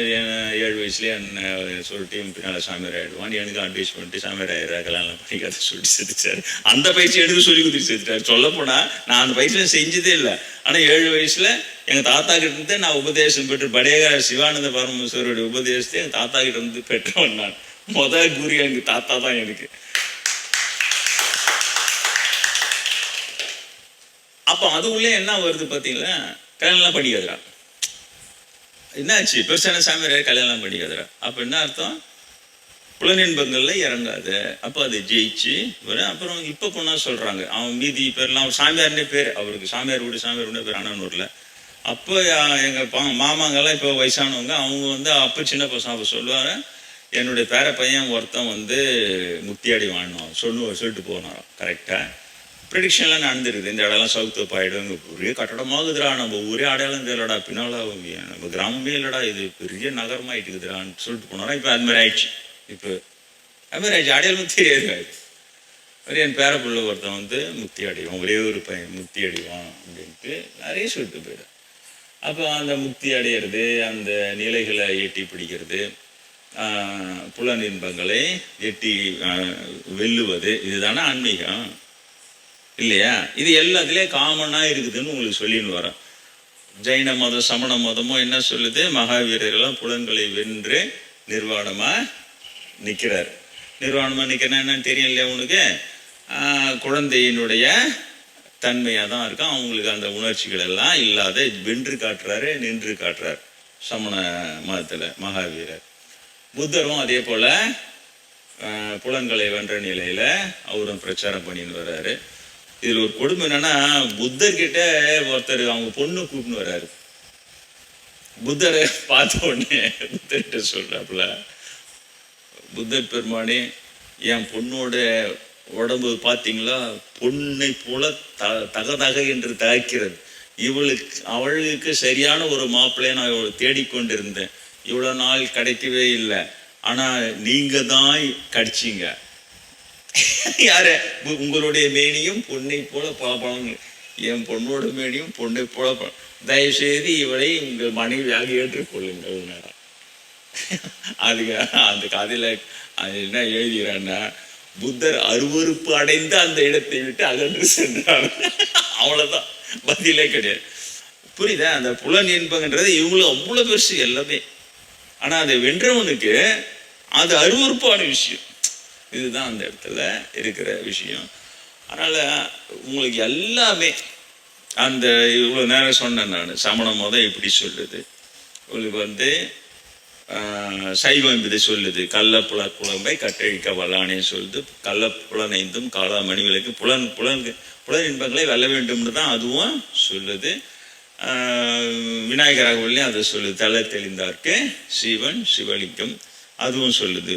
7 வயசுலேயே என்ன சொல்லிட்டு பின்னால் சாமியார் ஆகிடுவான், எனக்கு அட்வைஸ் பண்ணிட்டு சாமியார் ஆகிடுறா, கல்யாணம் பண்ணிக்காத சொல்லிட்டு செத்துச்சார். அந்த பயிற்சி எடுத்து சொல்லி கொடுத்து செத்துட்டார். சொல்லப்போனால் நான் அந்த பயிற்சியில் செஞ்சதே இல்லை. ஆனால் 7 வயசில் எங்கள் தாத்தா கிட்டேருந்து நான் உபதேசம் பெற்று படேகரா சிவானந்த பரமஹம்சருடைய உபதேசத்தை எங்கள் தாத்தா கிட்ட இருந்து பெற்றவன் நான். முதல் குரு எனக்கு தாத்தா தான் எனக்கு. அப்போ அது உள்ளே என்ன வருது பார்த்தீங்களா, கல்யாணம்லாம் பண்ணிக்காதுரா. என்னாச்சு, பெருசான சாமியார் கல்யாணம் பண்ணிக்காதுரா. அப்போ என்ன அர்த்தம், புலனின்பங்களில் இறங்காது. அப்போ அதை ஜெயிச்சு வரும். அப்புறம் இப்போ போனால் சொல்கிறாங்க அவன் மீதி பேர்லாம் சாமியார்னே பேர் அவருக்கு, சாமியார் வீடு பேர் அண்ணனூரில். அப்போ எங்கள் மாமாங்கெல்லாம் இப்போ வயசானவங்க, அவங்க அப்போ சின்ன பசங்க அப்போ சொல்லுவார், என்னுடைய பேர பையன் ஒருத்தன் முத்தியாடி வாங்கினோம் சொல்லிட்டு போனாராம். கரெக்டாக ப்ரெடிக்ஷன்லாம் நடந்துருக்குது. இந்த இடம்லாம் சவுத் ஆகிடும், ஒரே கட்டடமாகுதுடா, நம்ம ஊரே அடையாளம் தெரியலடா, பின்னால் நம்ம கிராமமே இல்லைடா, இது பெரிய நகரமாயிட்டுக்குதுடான்னு சொல்லிட்டு போனாரா. இப்போ அது மாதிரி ஆயிடுச்சு. இப்போ அது மாதிரி ஆயிடுச்சு, அடையாளம் தெரியாது. அது என் பேர பிள்ளை ஒருத்தன் முக்தி அடைவான், ஒரே ஒரு பையன் முக்தி அடைவான் அப்படின்ட்டு நிறைய சொல்லிட்டு போயிடும். அப்போ அந்த முக்தி அடையிறது, அந்த நிலைகளை எட்டி பிடிக்கிறது, புலன் இன்பங்களை எட்டி வெல்லுவது, இதுதானே ஆன்மீகம் இல்லையா? இது எல்லாத்துலேயும் காமனாக இருக்குதுன்னு உங்களுக்கு சொல்லின்னு வரேன். ஜைன மதம் சமண மதமோ என்ன சொல்லுது, மகாவீரர்கள்லாம் புலன்களை வென்று நிர்வாணமாக நிற்கிறார். நிர்வாணமாக நிற்கிறனா என்னன்னு தெரியும் இல்லையா உனக்கு? குழந்தையினுடைய தன்மையாக தான் இருக்கும். அவங்களுக்கு அந்த உணர்ச்சிகள் எல்லாம் இல்லாத வென்று காட்டுறாரு, நின்று காட்டுறார் சமண மதத்தில் மகாவீரர். புத்தரும் அதே போல் புலன்களை வென்ற நிலையில் அவரும் பிரச்சாரம் பண்ணின்னு வர்றாரு. இதில் ஒரு கொடுமை என்னன்னா, புத்தர்கிட்ட ஒருத்தர் அவங்க பொண்ணு கூப்பிட்டு வர்றாரு. புத்தரை பார்த்த உடனே புத்தர்கிட்ட சொல்றாப்புல, புத்தர் பெருமானே, என் பொண்ணோட உடம்பு பார்த்தீங்களா, பொண்ணை போல தகதக என்று தகைக்கிறது. அவளுக்கு சரியான ஒரு மாப்பிள்ளையை நான் தேடிக்கொண்டிருந்தேன், இவ்வளோ நாள் கிடைக்கவே இல்லை. ஆனால் நீங்கள் தான் கடிச்சிங்க. யாரு? உங்களுடைய மேனியும் பொண்ணை போல பழம், என் பொண்ணோட மேனியும் பொண்ணை போல பழம், தயவுசெய்து இவளை உங்கள் மனைவியாக ஏற்றுக்கொள்ளுங்கள். அதுக்கு அந்த கதையில என்ன எழுதுகிறான்னா, புத்தர் அருவறுப்பு அடைந்து அந்த இடத்தை விட்டு அகன்று சென்றார். அவ்வளவுதான், பதிலே கிடையாது. புரியுதா? அந்த புலன் இன்பங்கன்றது இவங்களுக்கு அவ்வளோ பெருசு எல்லாமே. ஆனா அதை வென்றவனுக்கு அது அருவறுப்பான விஷயம். இதுதான் அந்த இடத்துல இருக்கிற விஷயம். அதனால உங்களுக்கு எல்லாமே அந்த இவ்வளோ நேரம் சொன்னேன் நான், சமண மதம் இப்படி சொல்லுது, உங்களுக்கு சைவம் இதை சொல்லுது, கள்ளப்புல புலம்பை கட்டழிக்க வல்லானே சொல்லுது, கள்ளப்புலனைந்தும் காலா மணிகளுக்கு புலன் இன்பங்களை வெல்ல வேண்டும்னு தான் அதுவும் சொல்லுது. விநாயகராகவல்லையும் அதை சொல்லுது, தலை தெளிந்தார்க்கு சிவன் சிவலிங்கம் அதுவும் சொல்லுது.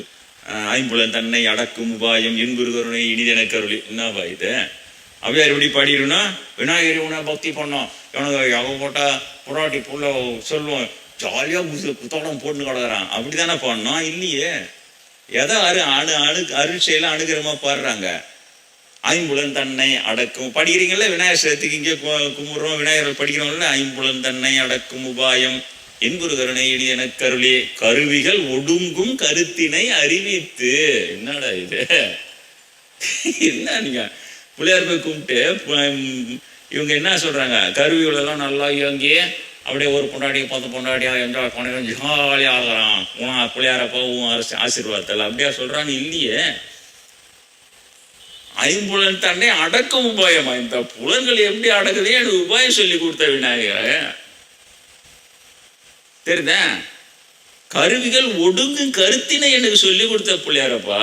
ஐம்புலன் தன்னை அடக்கும் உபாயம் இன்புருகருணை இனிதென கருளி. என்னவா இது? அவையார் எப்படி பாடிடுனா, விநாயகர் இவனை பக்தி பண்ணோம், இவனுக்கு அவன் போட்டா புறாட்டி புள்ள சொல்லுவோம், ஜாலியாக புத்தகம் போட்டுன்னு கிடக்குறான், அப்படி தானே பாடணும்? இல்லையே, எதை அருள் செயலாம் அனுகிரகமாக பாடுறாங்க. ஐம்புலன் தன்னை அடக்கும் படிக்கிறீங்களா? விநாயகர் சதுர்த்திக்கு இங்கே கும்பிட்றோம், விநாயகர் படிக்கிறோம்ல. ஐம்புலன் தன்னை அடக்கும் உபாயம் என்பொரு கருணை என கருளே கருவிகள் ஒடுங்கும் கருத்தினை அறிவித்து. என்னடா இது? என்ன நீங்க பிள்ளையார் போய் கும்பிட்டு இவங்க என்ன சொல்றாங்க? கருவிகள் எல்லாம் நல்லா இயங்கி அப்படியே ஒரு பொண்டாடியை 10 பொண்டாடியா என்ஜாய் பண்ணி ஜாலியாக ஆகிறான் பிள்ளையாரப்போ ஆசீர்வாதத்தில் அப்படியா சொல்றாங்க? இல்லையே. ஐம்புலன் தன்னை அடக்கும் உபாயமா? இந்த புலன்கள் எப்படி அடக்குதே எனக்கு உபாயம் சொல்லி கொடுத்த விநாயகர். தெரியுதா? கருவிகள் ஒடுங்கும் கருத்தினை எனக்கு சொல்லி கொடுத்த பிள்ளையாரப்பா.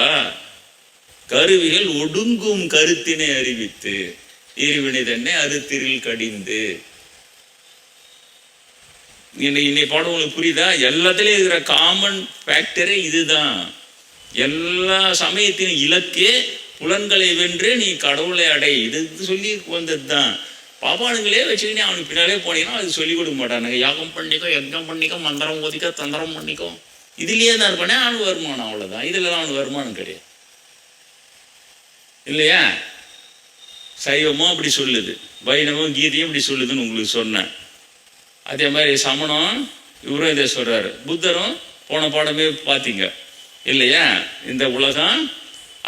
கருவிகள் ஒடுங்கும் கருத்தினை அறிவித்து இருவினை தன்னை அறுத்திரில் கடிந்து. இன்னைக்கு பாடம் உங்களுக்கு புரியுதா? எல்லாத்துலயும் இருக்கிற காமன் ஃபேக்டரே இதுதான். எல்லா சமயத்தின் இலக்கே புலன்களை வென்று நீ கடவுளை அடை, இது சொல்லி வந்தது தான். பாபானுங்களே வச்சுக்கினே அவனுக்கு பின்னாலே போனீங்கன்னா அது சொல்லிக் கொடுக்க மாட்டானுங்க. யாகம் பண்ணிக்கோ, யஜ்ஞம் பண்ணிக்கோ, மந்திரம் ஓதிக்கோ, தந்திரம் பண்ணிக்கோ, இதுலயே தான் இருப்பானே அவனுக்கு வருமானம். அவ்வளவுதான். இதுல அவனுக்கு வருமானம் கிடையாது இல்லையா? சைவமும் அப்படி சொல்லுது, வைணவம் கீதையும் இப்படி சொல்லுதுன்னு உங்களுக்கு சொன்னேன். அதே மாதிரி சமணம் இவரும் இதை சொல்றாரு. புத்தரும் போன பாடமே பார்த்தீங்க இல்லையா? இந்த உலகம்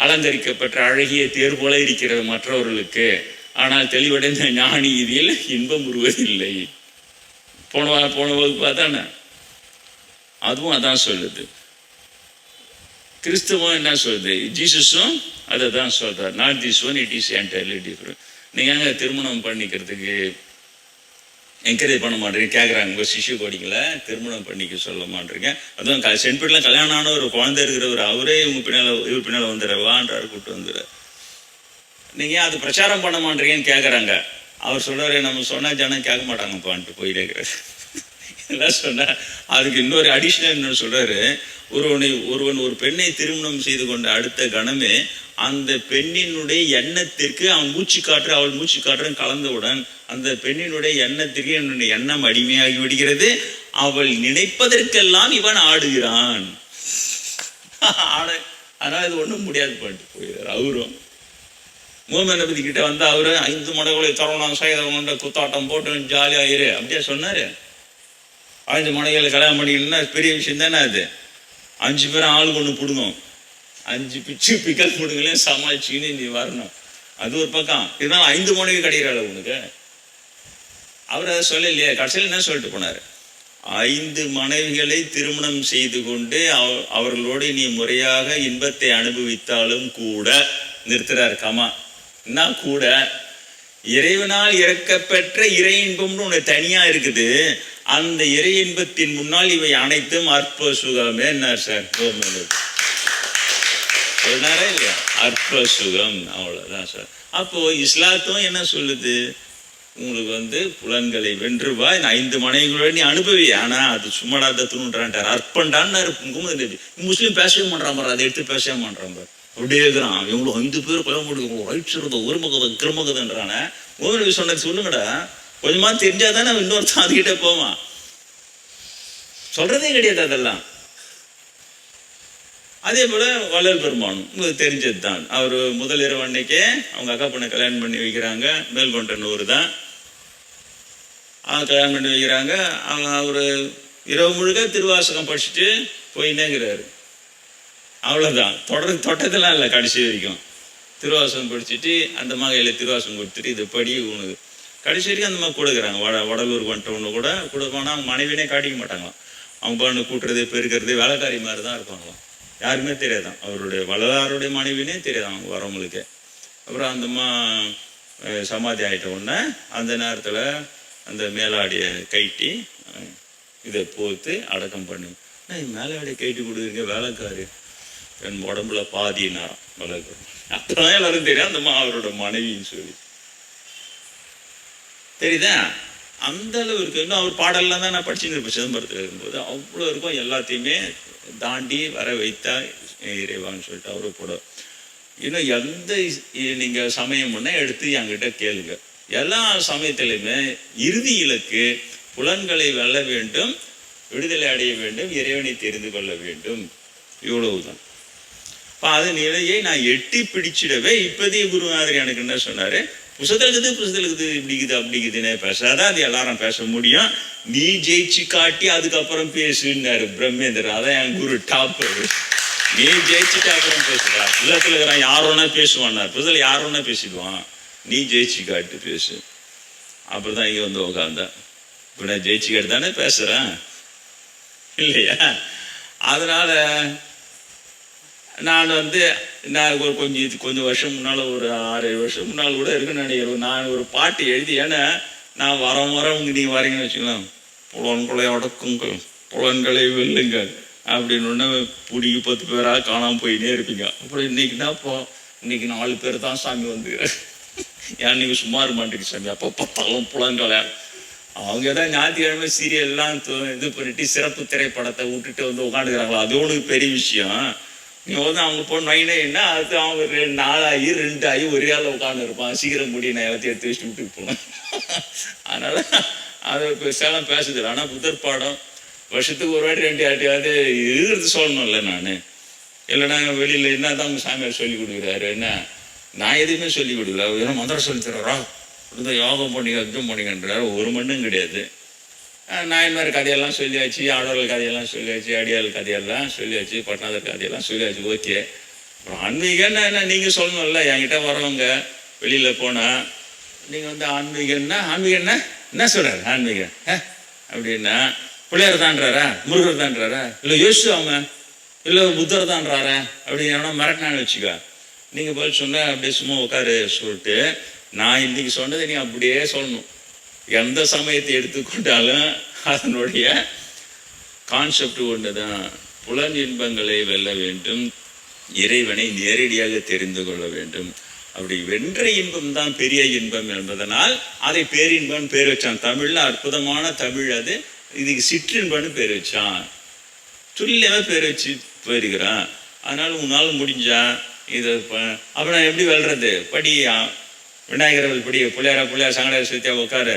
அலங்கரிக்கப்பட்ட அழகிய தேர் போல இருக்கிறது மற்றவர்களுக்கு, ஆனால் தெளிவடைந்த ஞானி இதில் இன்பம் உருவதில்லை. போன வகுப்பு அதானே, அதுவும் அதான் சொல்லுது. கிறிஸ்துவம் என்ன சொல்லுது? ஜீசஸும் அதை தான் சொல்றார். Not this one, it is entirely different. நீங்க திருமணம் பண்ணிக்கிறதுக்கு என்கரேஜ் பண்ண மாட்டேங்க கேட்குறாங்க. உங்கள் சிஷு கோடிங்களை திருமணம் பண்ணிக்க சொல்ல மாட்டேங்க. அதுவும் சென்ட்பீட்டில் கல்யாணம் ஆன ஒரு குழந்தை இருக்கிறவர் அவரே இவர் பின்னால் வந்துடுறவான்றாரு, கூப்பிட்டு வந்துடுற. நீங்கள் அது பிரச்சாரம் பண்ண மாட்டேங்கன்னு கேட்குறாங்க. அவர் சொல்கிறாரு, நம்ம சொன்னால் ஜனம் கேட்க மாட்டாங்கப்பான்ட்டு போயிட்டே இருக்கிறார். எல்லாம் சொன்னால் அதுக்கு இன்னொரு அடிஷ்னல் என்ன சொல்கிறாரு, ஒருவன் ஒரு பெண்ணை திருமணம் செய்து கொண்ட அடுத்த கணமே அந்த பெண்ணினுடைய எண்ணத்திற்கு அவன் மூச்சு காற்று அவள் மூச்சு காற்றுன்னு கலந்தவுடன் அந்த பெண்ணினுடைய எண்ணத்திற்கு என்னுடைய எண்ணம் அடிமையாகி விடுகிறது. அவள் நினைப்பதற்கெல்லாம் இவன் ஆடுகிறான். அதனால இது ஒன்றும் முடியாது பண்ணிட்டு போயிடுறாரு. அவரும் மூமநபதி கிட்ட வந்து அவரு 5 மடங்களை தரணும் சைதம் குத்தாட்டம் போட்டு ஜாலியாயிரு அப்படியே சொன்னாரு. 5 மனைகளை கல்யாணம் பண்ணிக்கணும்னா பெரிய விஷயம் தானே அது. 5 பேரும் ஆளுக்கு ஒன்று பிடுங்கும், 5 பிச்சு பிக்கல் பிடுங்களையும் சமாளிச்சுன்னு நீ வரணும். அது ஒரு பக்கம். இதனால 5 மனைவி கிடைக்கிறாள் உனக்கு. அவர் அதை சொல்லலையே. கடைசியில் என்ன சொல்லிட்டு போனார்? 5 மனைவிகளை திருமணம் செய்து கொண்டு அவர்களோடு நீ முறையாக இன்பத்தை அனுபவித்தாலும் கூட நிறுத்துறார். கமா என்ன கூட இறைவனால் இறக்கப்பெற்ற இறை இன்பம்னு ஒன்று தனியா இருக்குது. அந்த இறை இன்பத்தின் முன்னால் இவை அனைத்தும் அற்ப சுகமே. என்ன சார் சொன்னாரா இல்லையா? அற்ப சுகம், அவ்வளவுதான் சார். அப்போ இஸ்லாத்தும் என்ன சொல்லுது? உங்களுக்கு புலன்களை வென்றுவா 5 மனைவிகளோட நீ அனுபவி. ஆனா அது சும்மாடா தத்துணுன்றான்ட்டார், அற்பண்டான்னு. முஸ்லீம் பேசவே மாட்டான் பாரு, அதை எடுத்து பேசவே மாட்டான் பாரு. அப்படியே இருக்கிறான். இவங்களும் 5 பேர் கொலை வயிற்று ஒரு மகதை கிருமகதுன்றான. ஓவன் சொன்னது சொல்லுங்கடா, கொஞ்சமா தெரிஞ்சாதானே இன்னொருத்தன் அதுகிட்ட போவான். சொல்றதே கிடையாது அதெல்லாம். அதே போல வள்ளல் பெருமானும் உங்களுக்கு தெரிஞ்சது தான். அவர் முதல் இரவு அன்னைக்கே அவங்க அக்கா பொண்ணை கல்யாணம் பண்ணி வைக்கிறாங்க. மேல்கொண்டன் ஊர் தான் கல்யாணம் பண்ணி வைக்கிறாங்க. அவரு இரவு முழுக்க திருவாசகம் படிச்சுட்டு போயின்னேங்கிறாரு. அவ்வளோதான். தொட்டதெல்லாம் இல்லை. கடைசி வரைக்கும் திருவாசகம் படிச்சுட்டு அந்த மகையில் திருவாசகம் கொடுத்துட்டு இது படி உனக்கு கடைசி வரைக்கும் அந்த மாதிரி கொடுக்குறாங்க. வடலூருக்கு வந்துட்ட ஒன்று கூட கொடுப்பானா அவங்க மனைவினே காட்டிக்க மாட்டாங்களாம். அவங்க பண்ணு கூட்டுறது பெருக்கிறது வேலைக்காரி மாதிரி தான் இருப்பாங்களாம். யாருமே தெரியாதான். அவருடைய வள்ளலாருடைய மனைவினே தெரியாதான் அவங்க வரவங்களுக்கு. அப்புறம் அந்தம்மா சமாதி ஆகிட்ட உடனே அந்த நேரத்தில் அந்த மேலாடியை கைட்டி இதை போத்து அடக்கம் பண்ணு. மேலாடியை கைட்டி கொடுக்குறீங்க வேலைக்காரி, என் உடம்புல பாதி நேரம் வளர்க்கு. அப்பதான் எல்லாரும் தெரியும் அந்தம்மா அவரோட மனைவின்னு சொல்லி. தெரியுதா? அந்த அளவு இருக்கு. இன்னும் அவர் பாடல்லாம் தான் நான் படிச்சுன்னு இருப்பேன் சிதம்பரத்தில் இருக்கும்போது. அவ்வளோ இருக்கும். எல்லாத்தையுமே தாண்டி வர வைத்தா இறைவான்னு சொல்லிட்டு அவரு போட. இன்னும் எந்த நீங்கள் சமயம் பண்ண எடுத்து என்கிட்ட கேளுங்க. எல்லா சமயத்திலையுமே இறுதி இலக்கு புலன்களை வெல்ல வேண்டும், விடுதலை அடைய வேண்டும், இறைவனை தெரிந்து கொள்ள வேண்டும். இவ்வளவுதான். அது நிலையை நான் எட்டி பிடிச்சிடவே இப்போதைய குருநாதர் எனக்கு என்ன சொன்னாரு, புசதலுக்குது இப்படிக்குது அப்படிக்குதுன்னு பேசாதான் அது எல்லாரும் பேச முடியும், நீ ஜெயிச்சு காட்டி அதுக்கப்புறம் பேசுன்னாரு பிரம்மேந்திரன். அதான் என் குரு டாப். நீ ஜெயிச்சுட்டு அப்புறம் பேசுறா, புதத்துல இருக்கிறான் யாரோன்னா பேசுவான்னார். புதல யாரோன்னா பேசிடுவான், நீ ஜெயிச்சு காட்டு பேசு. அப்புறம் இங்க வந்து உட்காந்தேன். இப்ப நான் ஜெயிச்சு காட்டு தானே பேசுறேன் இல்லையா? அதனால நான் ஒரு கொஞ்சம் வருஷம் முன்னால், ஒரு 6-7 வருஷம் முன்னால் கூட இருக்குன்னு நினைக்கிறேன், நான் ஒரு பாட்டு எழுதி, ஏன்னா நான் வரவங்க நீங்கள் வரீங்கன்னு வச்சுக்கலாம், புலன்களை அடக்குங்கள் புலன்களை வெல்லுங்கள் அப்படின்னு பிடிக்கி 10 பேராக காணாமல் போயினே இருப்பீங்க. அப்புறம் இன்னைக்கு 4 பேர் தான் சாமி வந்து ஏன் நீங்கள் சும்மா இருக்க மாட்டேங்க சாமி, அப்போ பார்த்தாலும் புலன்களை. அவங்க தான் ஞாயிற்றுக்கிழமை சீரியல்லாம் இது பண்ணிட்டு சிறப்பு திரைப்படத்தை விட்டுட்டு உட்காந்துக்கிறாங்களா, அது ஒன்று பெரிய விஷயம். நீங்கள் அவங்க போன நைனா அது அவங்க 4 ஆகி 2 ஆகி ஒரே ஆள் உட்காந்து இருப்பான், சீக்கிரம் முடியும் நான் எல்லாத்தையும் எடுத்து வச்சுட்டு வீட்டுக்கு போனேன். அதனால அதை சேலம் பேசுது. ஆனால் புத்தர் பாடம் வருஷத்துக்கு ஒரு வாட்டி 2 ஆட்டியாவது இருக்கிறது சொல்லணும்ல. நான் இல்லைன்னா வெளியில் என்ன தான் அவங்க சாமியார் சொல்லி கொடுக்குறாரு, என்ன நான் எதுவுமே சொல்லி கொடுக்கல, ஏன்னா மந்திரம் சொல்லி தர்றாரா, யோகம் பண்ணிங்க யுத்தம் பண்ணிங்கன்றாரு, ஒரு மண்ணும் கிடையாது. நாயன்மார் கதையெல்லாம் சொல்லியாச்சு, ஆடவர்கள் கதையெல்லாம் சொல்லியாச்சு, அடியாள் கதையெல்லாம் சொல்லியாச்சு, பட்டணாதர் கதையெல்லாம் சொல்லியாச்சு, ஓகே. அப்புறம் ஆன்மீகன்னா என்ன நீங்கள் சொல்லணும்ல. என்கிட்ட வரவங்க வெளியில் போனால் நீங்கள் ஆன்மீகம்னா என்ன சொல்கிறார், ஆன்மீகம் அப்படின்னா பிள்ளையார் தான்றாரா, முருகர் தான்றாரா, இல்லை யோசிச்சுவாங்க, இல்லை புத்தர் தான்றாரா அப்படின்னு மிரட்டினான்னு வச்சுக்கோ. நீங்கள் போய் சொன்னால் அப்படியே சும்மா உட்காரு சொல்லிட்டு, நான் இன்னைக்கு சொன்னதை நீ அப்படியே சொல்லணும். எந்த சமயத்தை எடுத்துக்கொண்டாலும் அதனுடைய கான்செப்ட் ஒன்று தான். புலன் இன்பங்களை வெல்ல வேண்டும், இறைவனை நேரடியாக தெரிந்து கொள்ள வேண்டும். அப்படி வென்ற இன்பம் தான் பெரிய இன்பம் என்பதனால் அதை பேரின்பம் பேர் வச்சான். தமிழ்ல அற்புதமான தமிழ் அது. இதுக்கு சிற்றின்பம்னு பேர் வச்சான், துல்லியமாக பேர் வச்சு போயிருக்கிறான். அதனால உன்னால் முடிஞ்சா இதை அப்புறம் எப்படி வெல்றது, படியா விநாயகர்கள் படி, பிள்ளையார் சங்கடர் சுத்தியா உட்காரு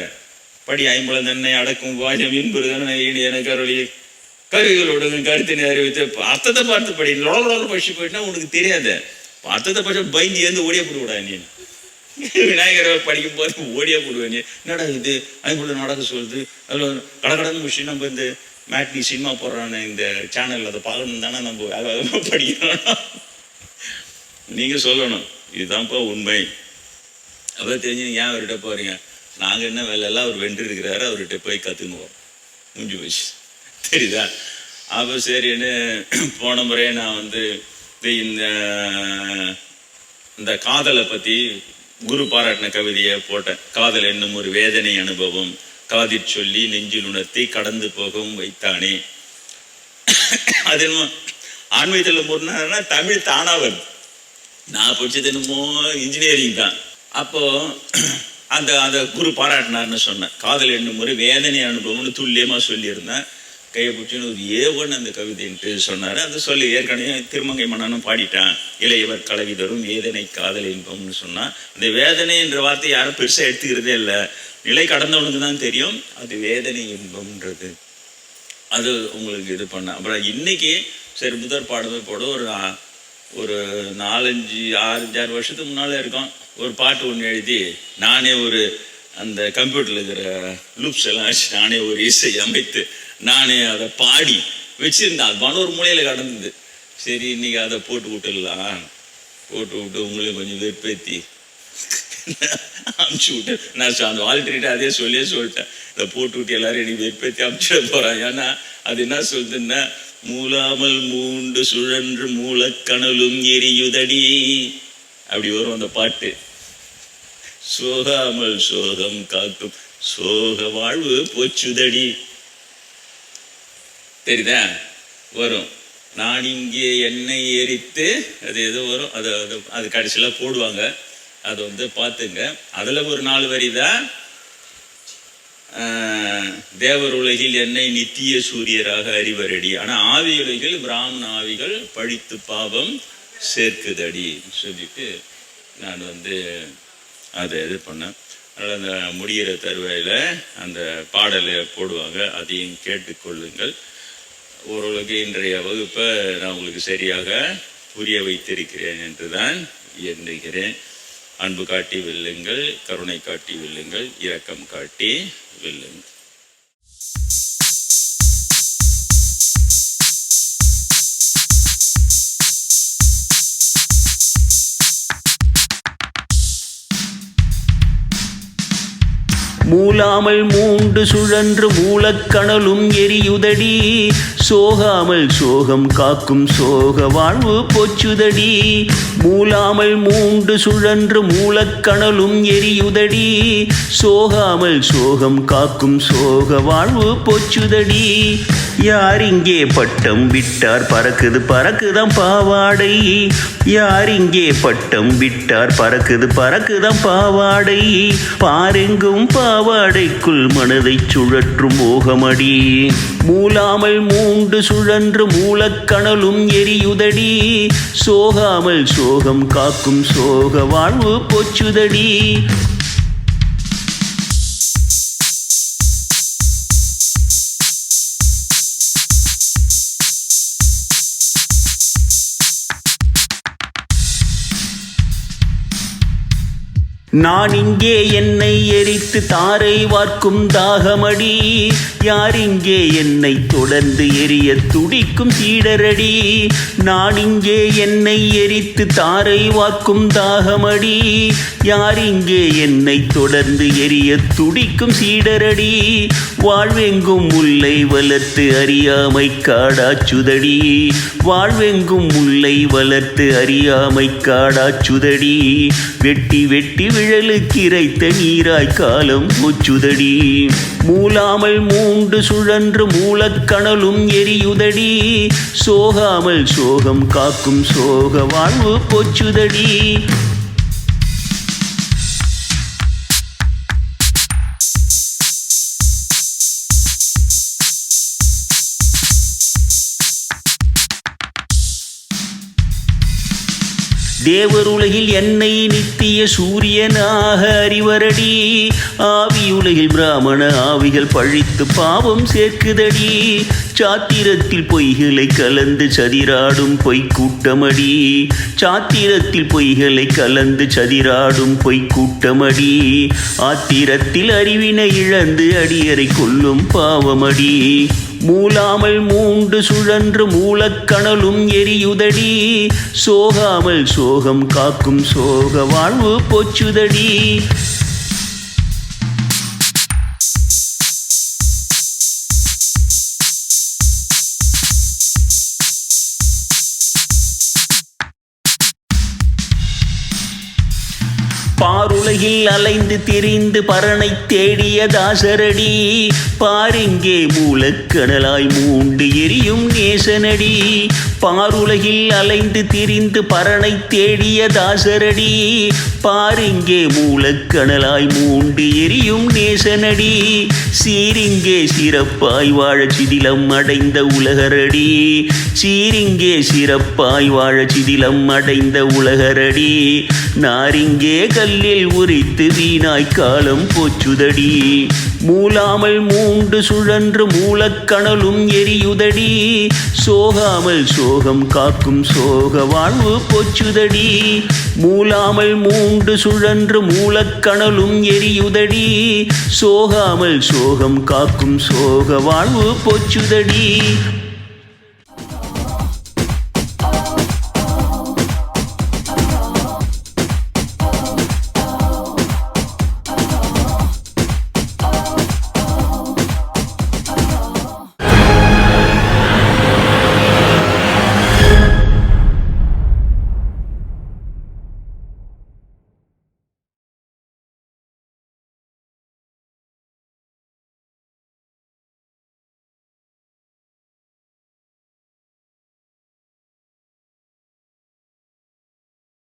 படி, 50 தன்னை அடக்கும் வாஜம் இன்புறுதன் எனக்கு அருளி கருவிகளோடு கருத்தினை அறிவித்து அர்த்தத்தை பார்த்து படி. லோக பட்சி போயிட்டா உனக்கு தெரியாது, அர்த்தத்தை பட்ச பயந்து ஏந்து ஓடிய போடுவிடா நீ. விநாயகர்கள் படிக்கும் போது ஓடிய போடுவேன் நீ. என்னடா இது 50 நாடகம் சொல்லுது, அதில் கடகடன்னு விஷயம் நம்ம இந்த மேட்னி சினிமா போடுறான்னு இந்த சேனல் அதை பார்க்கணும் தானே நம்ம படிக்கணும். நீங்கள் சொல்லணும் இதுதான்ப்பா உண்மை. அதான் தெரிஞ்சு ஏன் அவர்கிட்ட போகிறீங்க, நாங்கள் என்ன வேலை எல்லாம் அவர் வென்று இருக்கிறாரு, அவர்கிட்ட போய் கற்றுக்குவோம், முடிஞ்சு போச்சு, தெரியுதா? அப்போ சரின்னு போன முறையே நான் இந்த காதலை பற்றி குரு பாராட்டின கவிதையை போட்டேன். காதல் என்னும் ஒரு வேதனை அனுபவம், காதிற் சொல்லி நெஞ்சில் உணர்த்தி கடந்து போகவும் வைத்தானே. அது என்னமோ ஆன்மீகத்தில் முன்னாடினா தமிழ் தானா வருது. நான் படிச்சது என்னமோ இன்ஜினியரிங் தான். அப்போ அந்த குரு பாராட்டினார்னு சொன்னேன். காதல் என்னும் ஒரு வேதனை அனுபவம்னு துல்லியமாக சொல்லியிருந்தேன். கையை பிடிச்சின்னு ஒரு ஏவன் அந்த கவிதைன்ட்டு சொன்னார். அதை சொல்லி ஏற்கனவே திருமங்கை மன்னனும் பாடிட்டான். இளையவர் கலவி தரும் வேதனை காதல் இன்பம்னு சொன்னான். அந்த வேதனை என்ற வார்த்தை யாரும் பெருசாக எடுத்துக்கிறதே இல்லை, நிலை கடந்தவனுக்கு தான் தெரியும் அது வேதனை இன்பம்ன்றது. அது உங்களுக்கு இது பண்ண. அப்புறம் இன்னைக்கு சரி புத்தர் பாடமே போட ஒரு 4-5-6 வருஷத்துக்கு முன்னால் இருக்கும், ஒரு பாட்டு ஒன்று எழுதி நானே ஒரு அந்த கம்ப்யூட்டரில் இருக்கிற லூப்ஸ் எல்லாம் வச்சு நானே ஒரு இசை அமைத்து நானே அதை பாடி வச்சுருந்தேன். அது மன ஒரு மூலையில் கடந்தது. சரி இன்னைக்கு அதை போட்டு விட்டுடலாம், போட்டு விட்டு உங்களுக்கு கொஞ்சம் வெறுப்பேற்றி அமுச்சு விட்டு நான் அந்த வால்ட்ரிட்ட அதே சொல்லிட்டேன், இதை போட்டு விட்டு எல்லாரும் எனக்கு வெறுப்பேற்றி அமுச்சிட போகிறான். ஏன்னா அது என்ன சொல்லுதுன்னா, மூலாமல் மூண்டு சுழன்று மூலக்கணலும் எரியுதடி அப்படி வரும் அந்த பாட்டு. சோகாமல் சோகம் காக்கும் சோக வாழ்வு போச்சுதடி, தெரியுதா? வரும். நான் இங்கே எண்ணெய் எரித்து அது எதோ வரும், அது கடைசியில் போடுவாங்க, அதை பார்த்துங்க. அதில் ஒரு 4 வரி தான், தேவர் உலகில் என்னை நித்திய சூரியராக அறிவரடி, ஆனால் ஆவி உலகில் பிராமண ஆவிகள் பழித்து பாவம் சேர்க்குதடி சொல்லிட்டு நான் அதை இது பண்ணேன். அதனால் அந்த முடிகிற தருவாயில் அந்த பாடலை போடுவாங்க, அதையும் கேட்டுக்கொள்ளுங்கள். ஓரளவுக்கு இன்றைய வகுப்பை நான் உங்களுக்கு சரியாக புரிய வைத்திருக்கிறேன் என்றுதான் எண்ணுகிறேன். அன்பு காட்டி வெல்லுங்கள், கருணை காட்டி வெல்லுங்கள், இரக்கம் காட்டி வெல்லுங்கள். மூலாமல் மூண்டு சுழன்று மூலக்கணலும் எரியுதடி, சோகாமல் சோகம் காக்கும் சோக வாழ்வு போச்சுதடி. மூலாமல் மூண்டு சுழன்று மூலக்கணலும் எரியுதடி, சோகாமல் சோகம் காக்கும் சோக வாழ்வு போச்சுதடி. யார் இங்கே பட்டம் விட்டார் பறக்குது பறக்குதான் பாவாடை, யார் இங்கே பட்டம் விட்டார் பறக்குது பறக்குதான் பாவாடை. பாரெங்கும் பாவாடைக்குள் மனதை சுழற்றும் மோகமடி. மூலாமல் மூண்டு சுழன்று மூலக்கணலும் எரியுதடி, சோகாமல் சோகம் காக்கும் சோக வாழ்வு போச்சுதடி. நான் இங்கே என்னை எரித்து தாரை வார்க்கும் தாகமடி, யார் இங்கே என்னை தொடர்ந்து எரிய துடிக்கும் சீடரடி. நான் இங்கே என்னை எரித்து தாரை வார்க்கும் தாகமடி, யார் இங்கே என்னை தொடர்ந்து எரிய துடிக்கும் சீடரடி. வாழ்வெங்கும் முல்லை வளர்த்து அறியாமை காடாச்சுதடி, வாழ்வெங்கும் முல்லை வளர்த்து அறியாமை காடாச்சுதடி. வெட்டி வெட்டி விழலுக்கு இறைத்த நீராய் காலம் போச்சுதடி. மூலாமல் மூண்டு சுழன்று மூலக்கணலும் எரியுதடி, சோகாமல் சோகம் காக்கும் சோக வாழ்வு போச்சுதடி. தேவருலகில் என்னை நித்திய சூரியனாக அறிவரடி, ஆவியுலகில் பிராமண ஆவிகள் பழித்து பாவம் சேர்க்குதடி. சாத்திரத்தில் பொய்களை கலந்து சதிராடும் பொய்க்கூட்டமடி, சாத்திரத்தில் பொய்களை கலந்து சதிராடும் பொய்க்கூட்டமடி. ஆத்திரத்தில் அறிவினை இழந்து அடியரை கொல்லும் பாவமடி. மூலாமல் மூண்டு சுழன்று மூலக்கணலும் எரியுதடி, சோகாமல் சோகம் காக்கும் சோக வாழ்வு போச்சுதடி. பாருலகில் அலைந்து திரிந்து பரனை தேடிய தாசரடி, பாரிங்கே மூலக்கணலாய் மூண்டு எரியும் நேசனடி. பாருலகில் அலைந்து திரிந்து பரனை தேடிய தாசரடி, பாரிங்கே மூலக்கணலாய் மூண்டு எரியும் நேசனடி. சீரிங்கே சிறப்பாய் வாழ சிதிலம் அடைந்த உலகரடி, சீரிங்கே சிறப்பாய் வாழ சிதிலம் அடைந்த உலகரடி. நாரிங்கே கல்லில் உரித்து வீணாய் காலம் போச்சுதடி. மூலாமல் மூண்டு சுழன்று மூலக்கணலும் எரியுதடி, சோகாமல் சோகம் காக்கும் சோக வாழ்வு போச்சுதடி. மூலாமல் மூண்டு சுழன்று மூலக்கணலும் எரியுதடி, சோகாமல் சோகம் காக்கும் சோக வாழ்வு போச்சுதடி.